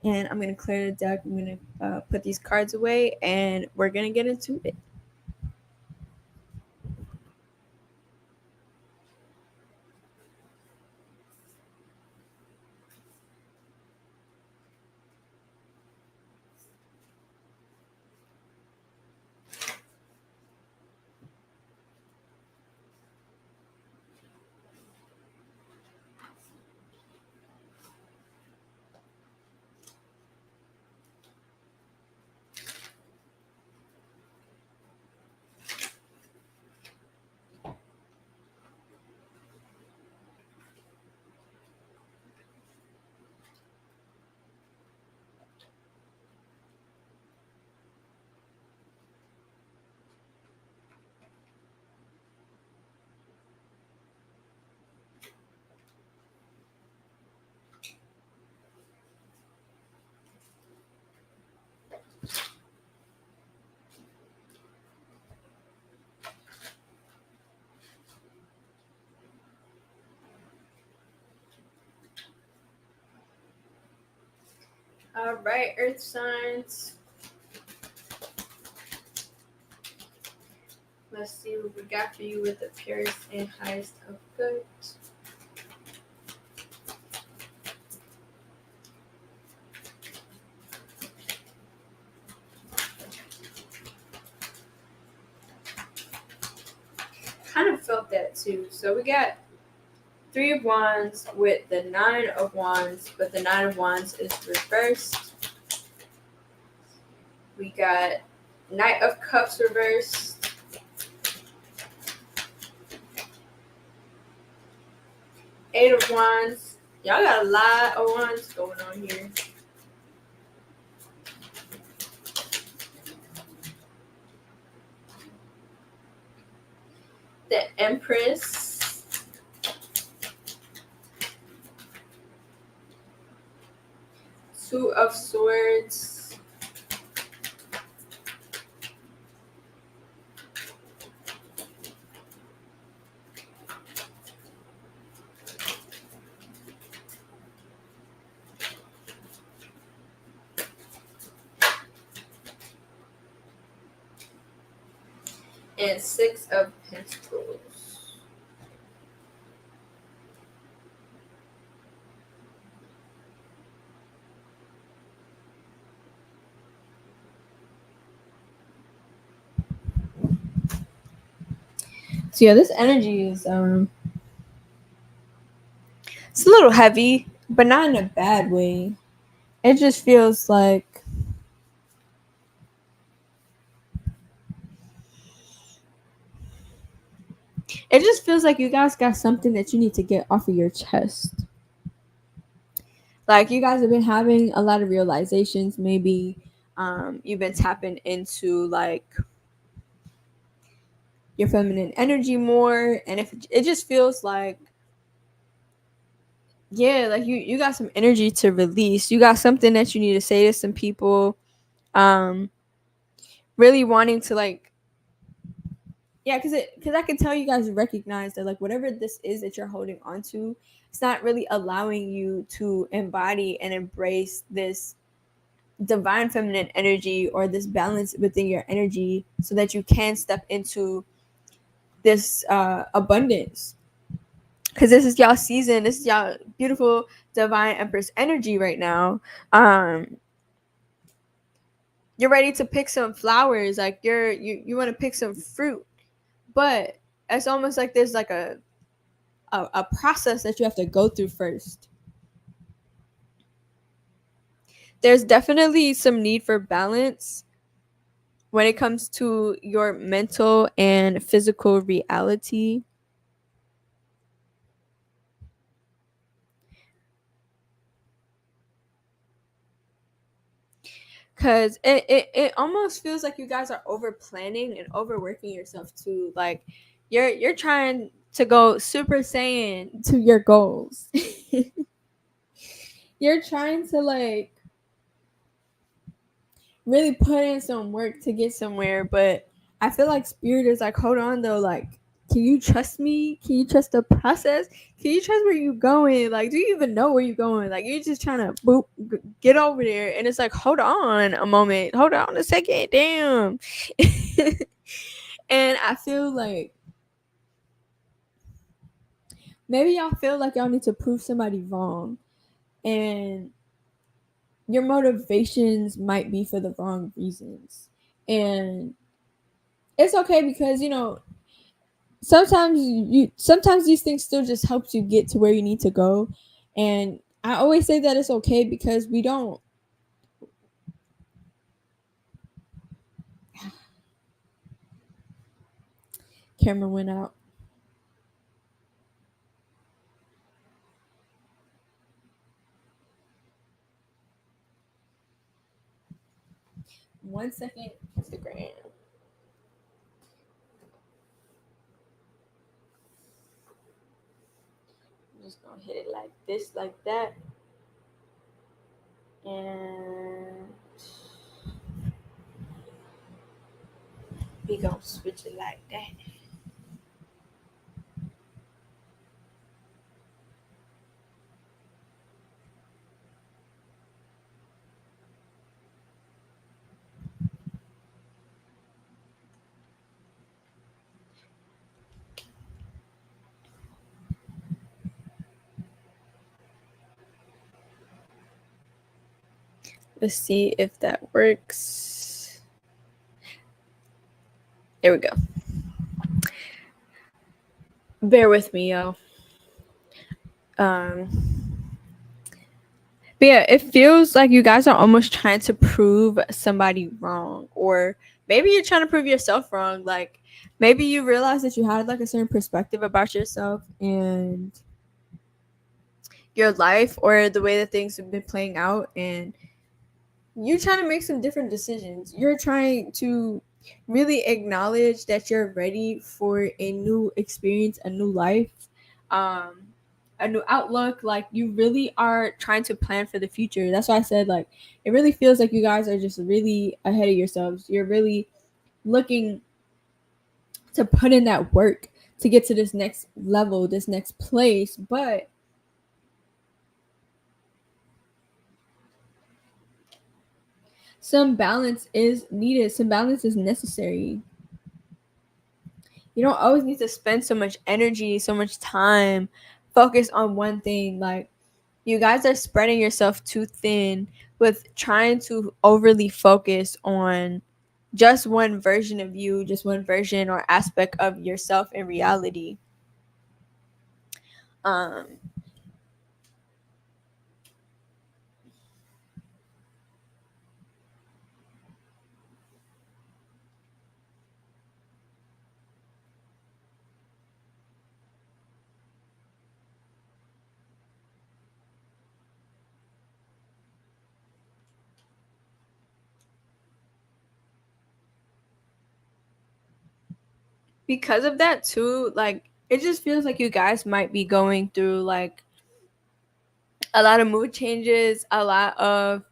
And I'm gonna clear the deck. I'm gonna put these cards away, and we're gonna get into it. All right, earth signs. Let's see what we got for you with the purest and highest of good. Kind of felt that too. So we got Three of Wands with the Nine of Wands, but the Nine of Wands is reversed. We got Knight of Cups reversed. Eight of Wands. Y'all got a lot of wands going on here. The Empress. Two of Swords. And Six of Pentacles. So yeah, this energy is it's a little heavy, but not in a bad way. It just feels like you guys got something that you need to get off of your chest. Like you guys have been having a lot of realizations. Maybe you've been tapping into like your feminine energy more, and if it just feels like, yeah, like you got some energy to release. You got something that you need to say to some people. Really wanting to like, yeah, because I can tell you guys recognize that like whatever this is that you're holding on to, it's not really allowing you to embody and embrace this divine feminine energy or this balance within your energy so that you can step into this abundance. Because this is y'all season, this is y'all beautiful divine empress energy right now. You're ready to pick some flowers, like you want to pick some fruit, but it's almost like there's like a process that you have to go through first. There's definitely some need for balance when it comes to your mental and physical reality. Cause it almost feels like you guys are over planning and overworking yourself too. Like you're trying to go super saiyan to your goals. You're trying to like really put in some work to get somewhere, but I feel like spirit is like, hold on though, like, can you trust me? Can you trust the process? Can you trust where you going? Like, do you even know where you're going? Like, you're just trying to boop, get over there, and it's like, hold on a moment, hold on a second, damn. And I feel like maybe y'all feel like y'all need to prove somebody wrong, and your motivations might be for the wrong reasons, and it's okay because sometimes these things still just helps you get to where you need to go. And I always say that it's okay because we don't. Camera went out. One second. Instagram. I'm just gonna hit it like this, like that, and we gonna switch it like that. Let's see if that works. There we go. Bear with me, y'all. But yeah, it feels like you guys are almost trying to prove somebody wrong, or maybe you're trying to prove yourself wrong. Like maybe you realize that you had like a certain perspective about yourself and your life, or the way that things have been playing out, and you're trying to make some different decisions. You're trying to really acknowledge that you're ready for a new experience, a new life, um, a new outlook. Like you really are trying to plan for the future. That's why I said like it really feels like you guys are just really ahead of yourselves. You're really looking to put in that work to get to this next level, this next place, but some balance is needed. Some balance is necessary. You don't always need to spend so much energy, so much time focused on one thing. Like you guys are spreading yourself too thin with trying to overly focus on just one version of you, just one version or aspect of yourself in reality. Um because of that too, like it just feels like you guys might be going through like a lot of mood changes, a lot of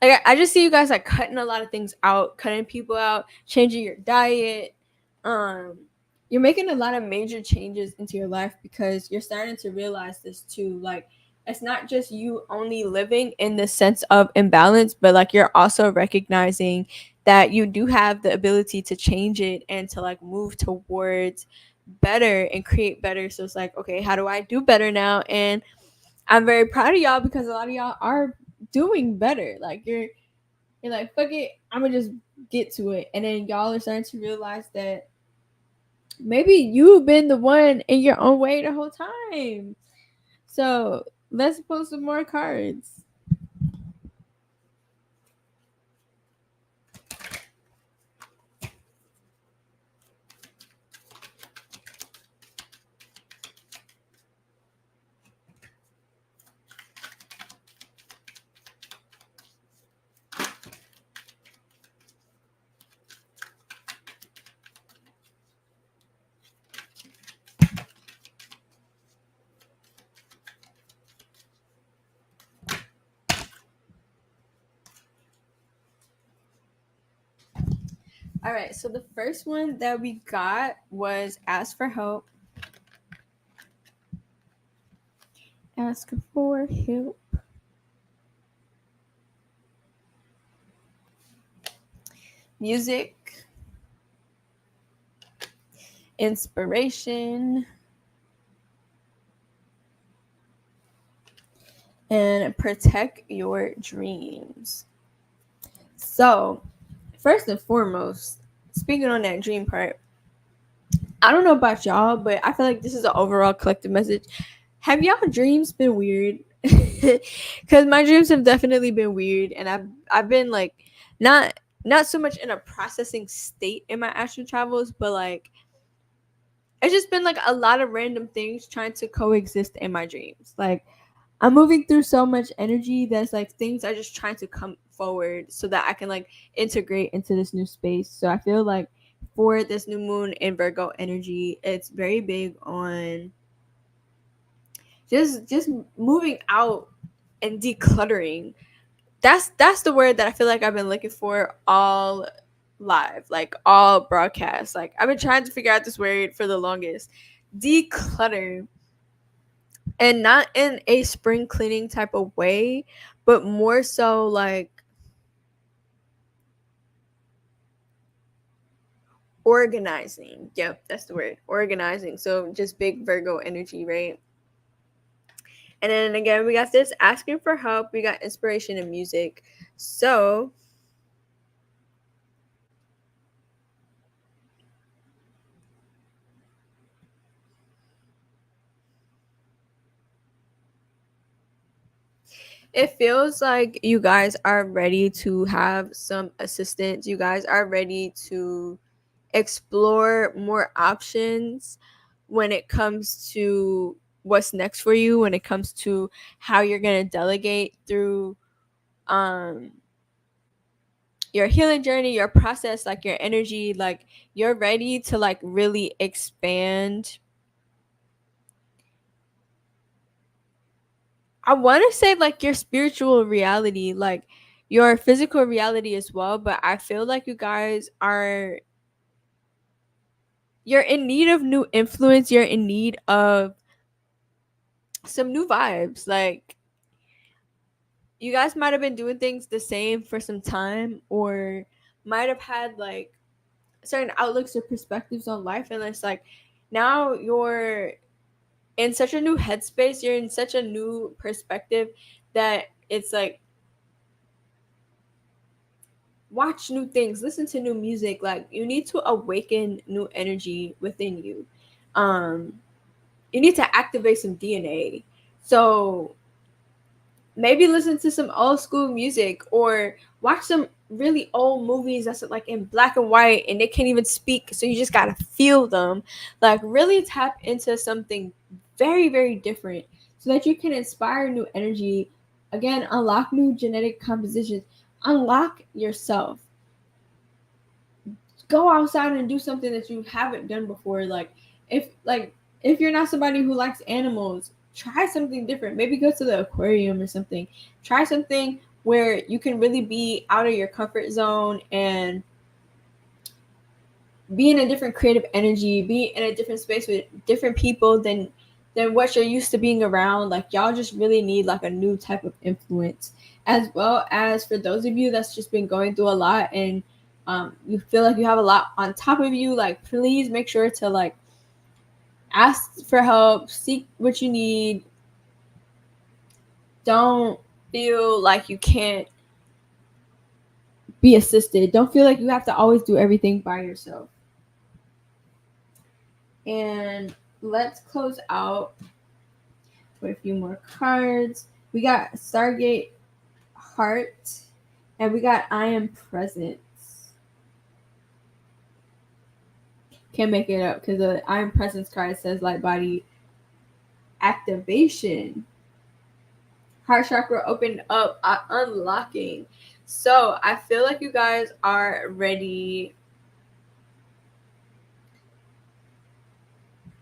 like I just see you guys like cutting a lot of things out, cutting people out, changing your diet. Um, you're making a lot of major changes into your life because you're starting to realize this too. Like it's not just you only living in the sense of imbalance, but like you're also recognizing that you do have the ability to change it and to like move towards better and create better. So it's like, okay, how do I do better now? And I'm very proud of y'all because a lot of y'all are doing better. Like you're like, fuck it, I'm gonna just get to it. And then y'all are starting to realize that maybe you've been the one in your own way the whole time. So let's pull some more cards. All right, so the first one that we got was ask for help. Ask for help. Music. Inspiration. And protect your dreams. So, first and foremost, speaking on that dream part, I don't know about y'all, but I feel like this is an overall collective message. Have y'all dreams been weird? Because my dreams have definitely been weird, and I've been like not so much in a processing state in my astral travels, but like it's just been like a lot of random things trying to coexist in my dreams. Like I'm moving through so much energy that's like things are just trying to come forward so that I can like integrate into this new space. So I feel like for this new moon in Virgo energy, it's very big on just moving out and decluttering. That's the word that I feel like I've been looking for all live, like all broadcast. Like I've been trying to figure out this word for the longest. Declutter, and not in a spring cleaning type of way, but more so like organizing. Yep, that's the word. Organizing. So just big Virgo energy, right? And then again, we got this asking for help. We got inspiration and music. So it feels like you guys are ready to have some assistance. You guys are ready to explore more options when it comes to what's next for you, when it comes to how you're going to delegate through um your healing journey, your process, like your energy, like you're ready to like really expand. I want to say like your spiritual reality, like your physical reality as well, but I feel like you guys are you're in need of new influence, you're in need of some new vibes. Like you guys might have been doing things the same for some time, or might have had like certain outlooks or perspectives on life, and it's like now you're in such a new headspace, you're in such a new perspective that it's like watch new things, listen to new music. Like you need to awaken new energy within you. um you need to activate some DNA. So maybe listen to some old school music or watch some really old movies that's like in black and white and they can't even speak, so you just gotta feel them. Like really tap into something very very different so that you can inspire new energy. Again, unlock new genetic compositions, unlock yourself, go outside and do something that you haven't done before. Like if you're not somebody who likes animals, try something different. Maybe go to the aquarium or something. Try something where you can really be out of your comfort zone and be in a different creative energy, be in a different space with different people than what you're used to being around. Like y'all just really need like a new type of influence. As well as for those of you that's just been going through a lot and you feel like you have a lot on top of you, like please make sure to like ask for help, seek what you need. Don't feel like you can't be assisted. Don't feel like you have to always do everything by yourself. And let's close out with a few more cards. We got Stargate Heart, and we got I Am Presence. Can't make it up because the I Am Presence card says light body activation. Heart chakra opened up, unlocking. So I feel like you guys are ready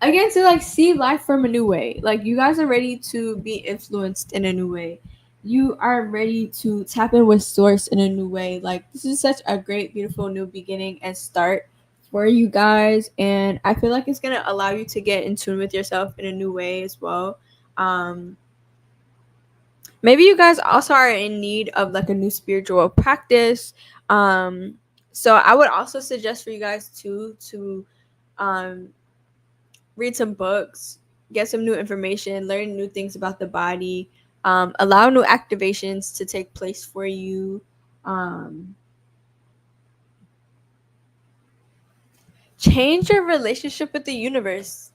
again to like see life from a new way. Like you guys are ready to be influenced in a new way. You are ready to tap in with source in a new way. Like, this is such a great, beautiful new beginning and start for you guys. And I feel like it's going to allow you to get in tune with yourself in a new way as well. Maybe you guys also are in need of like a new spiritual practice. So I would also suggest for you guys to um, read some books, get some new information, learn new things about the body, allow new activations to take place for you. Um, Change your relationship with the universe.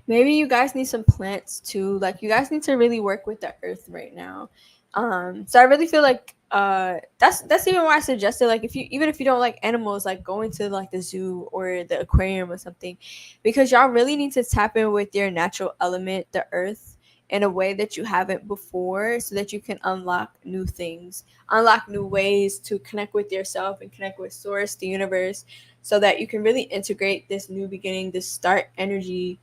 Maybe you guys need some plants too. Like, you guys need to really work with the earth right now. So I really feel like that's even why I suggested, like, if you, even if you don't like animals, like going to like the zoo or the aquarium or something, because y'all really need to tap in with your natural element, the earth, in a way that you haven't before, so that you can unlock new things, unlock new ways to connect with yourself and connect with source, the universe, so that you can really integrate this new beginning, this start energy.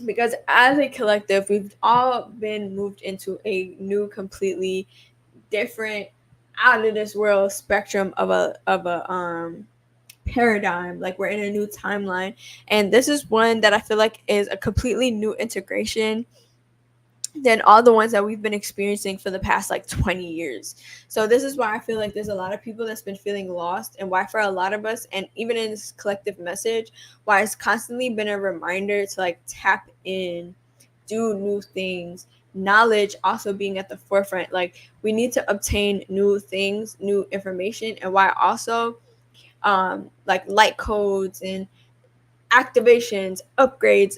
Because as a collective, we've all been moved into a new, completely different, out of this world spectrum of a paradigm. Like, we're in a new timeline, and this is one that I feel like is a completely new integration than all the ones that we've been experiencing for the past like 20 years. So this is why I feel like there's a lot of people that's been feeling lost, and why for a lot of us, and even in this collective message, why it's constantly been a reminder to like tap in, do new things, knowledge also being at the forefront. Like, we need to obtain new things, new information, and why also like light codes and activations, upgrades,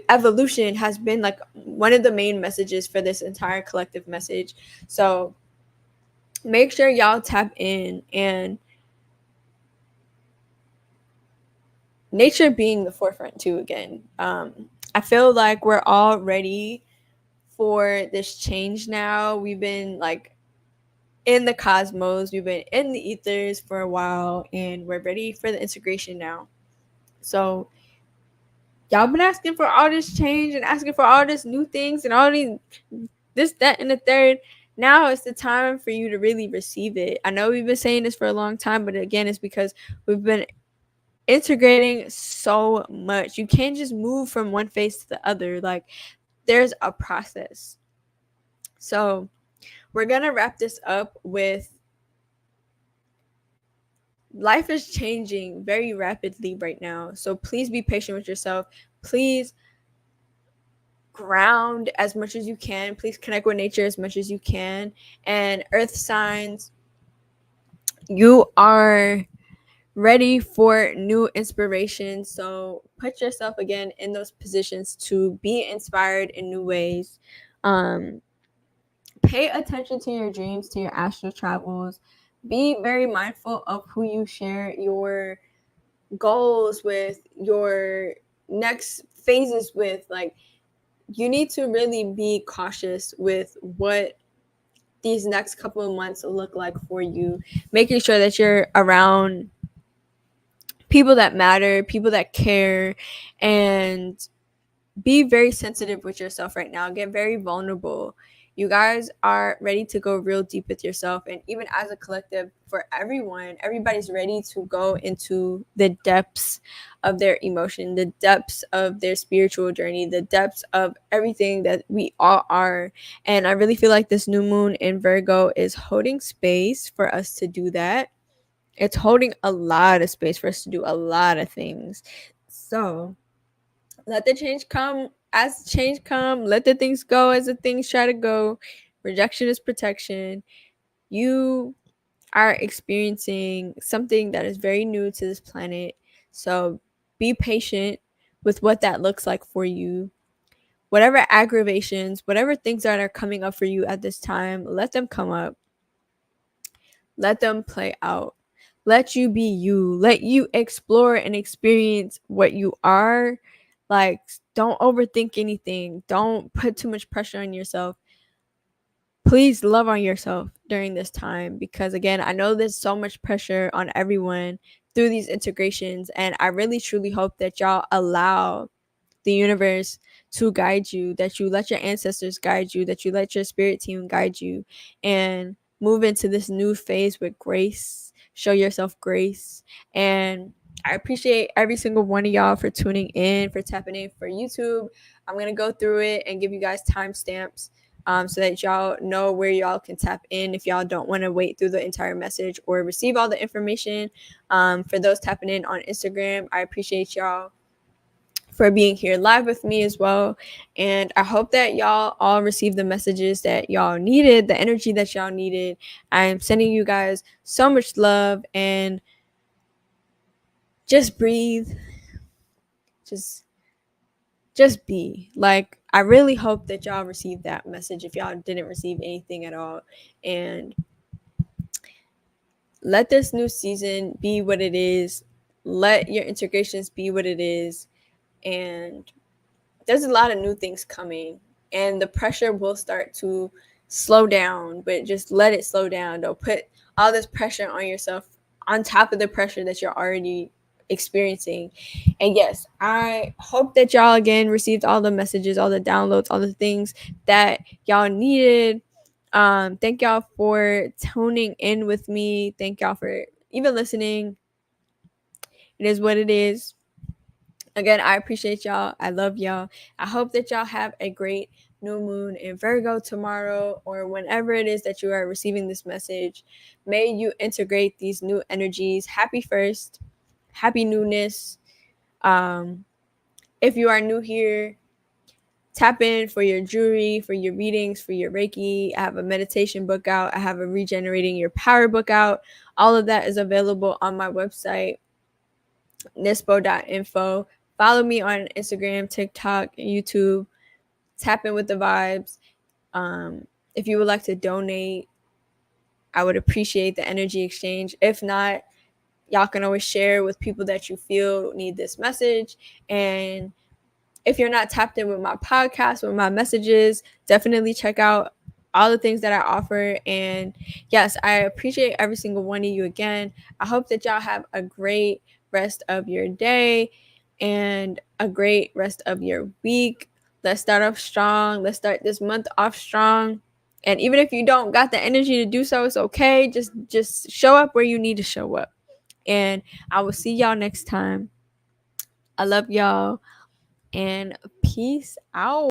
evolution has been like one of the main messages for this entire collective message. So make sure y'all tap in, and nature being the forefront too again. I feel like we're all ready for this change now. We've been like in the cosmos, we've been in the ethers for a while, and we're ready for the integration now. So y'all been asking for all this change and asking for all this new things and all these this, that, and the third. Now it's the time for you to really receive it. I know we've been saying this for a long time, but again, it's because we've been integrating so much. You can't just move from one phase to the other. Like, there's a process. So we're gonna wrap this up with, life is changing very rapidly right now. So please be patient with yourself. Please ground as much as you can. Please connect with nature as much as you can. And earth signs, you are ready for new inspiration. So put yourself again in those positions to be inspired in new ways. Um, Pay attention to your dreams, to your astral travels. Be very mindful of who you share your goals with, your next phases with. Like, you need to really be cautious with what these next couple of months look like for you, making sure that you're around people that matter, people that care, and be very sensitive with yourself right now. Get very vulnerable. You guys are ready to go real deep with yourself. And even as a collective, for everyone, everybody's ready to go into the depths of their emotion, the depths of their spiritual journey, the depths of everything that we all are. And I really feel like this new moon in Virgo is holding space for us to do that. It's holding a lot of space for us to do a lot of things. So let the change come as change come. Let the things go as the things try to go. Rejection is protection. You are experiencing something that is very new to this planet. So be patient with what that looks like for you. Whatever aggravations, whatever things that are coming up for you at this time, let them come up. Let them play out. Let you be you. Let you explore and experience what you are. Like, don't overthink anything. Don't put too much pressure on yourself. Please love on yourself during this time, because again, I know there's so much pressure on everyone through these integrations. And I really truly hope that y'all allow the universe to guide you, that you let your ancestors guide you, that you let your spirit team guide you, and move into this new phase with grace. Show yourself grace. And I appreciate every single one of y'all for tuning in, for tapping in for YouTube. I'm going to go through it and give you guys timestamps so that y'all know where y'all can tap in if y'all don't want to wait through the entire message or receive all the information. For those tapping in on Instagram, I appreciate y'all for being here live with me as well. And I hope that y'all all received the messages that y'all needed, the energy that y'all needed. I'm sending you guys so much love, and just breathe. Just be. Like, I really hope that y'all received that message if y'all didn't receive anything at all. And let this new season be what it is. Let your integrations be what it is. And there's a lot of new things coming, and the pressure will start to slow down, but just let it slow down. Don't put all this pressure on yourself on top of the pressure that you're already experiencing. And yes, I hope that y'all again received all the messages, all the downloads, all the things that y'all needed. Thank y'all for tuning in with me. Thank y'all for even listening. It is what it is. Again, I appreciate y'all. I love y'all. I hope that y'all have a great new moon in Virgo tomorrow, or whenever it is that you are receiving this message. May you integrate these new energies. Happy first. Happy newness. If you are new here, tap in for your jewelry, for your readings, for your Reiki. I have a meditation book out. I have a regenerating your power book out. All of that is available on my website, nispo.info. Follow me on Instagram, TikTok, YouTube. Tap in with the vibes. If you would like to donate, I would appreciate the energy exchange. If not, y'all can always share with people that you feel need this message. And if you're not tapped in with my podcast, with my messages, definitely check out all the things that I offer. And yes, I appreciate every single one of you again. I hope that y'all have a great rest of your day and a great rest of your week. Let's start off strong. Let's start this month off strong. And even if you don't got the energy to do so, it's okay. Just show up where you need to show up. And I will see y'all next time. I love y'all. And peace out.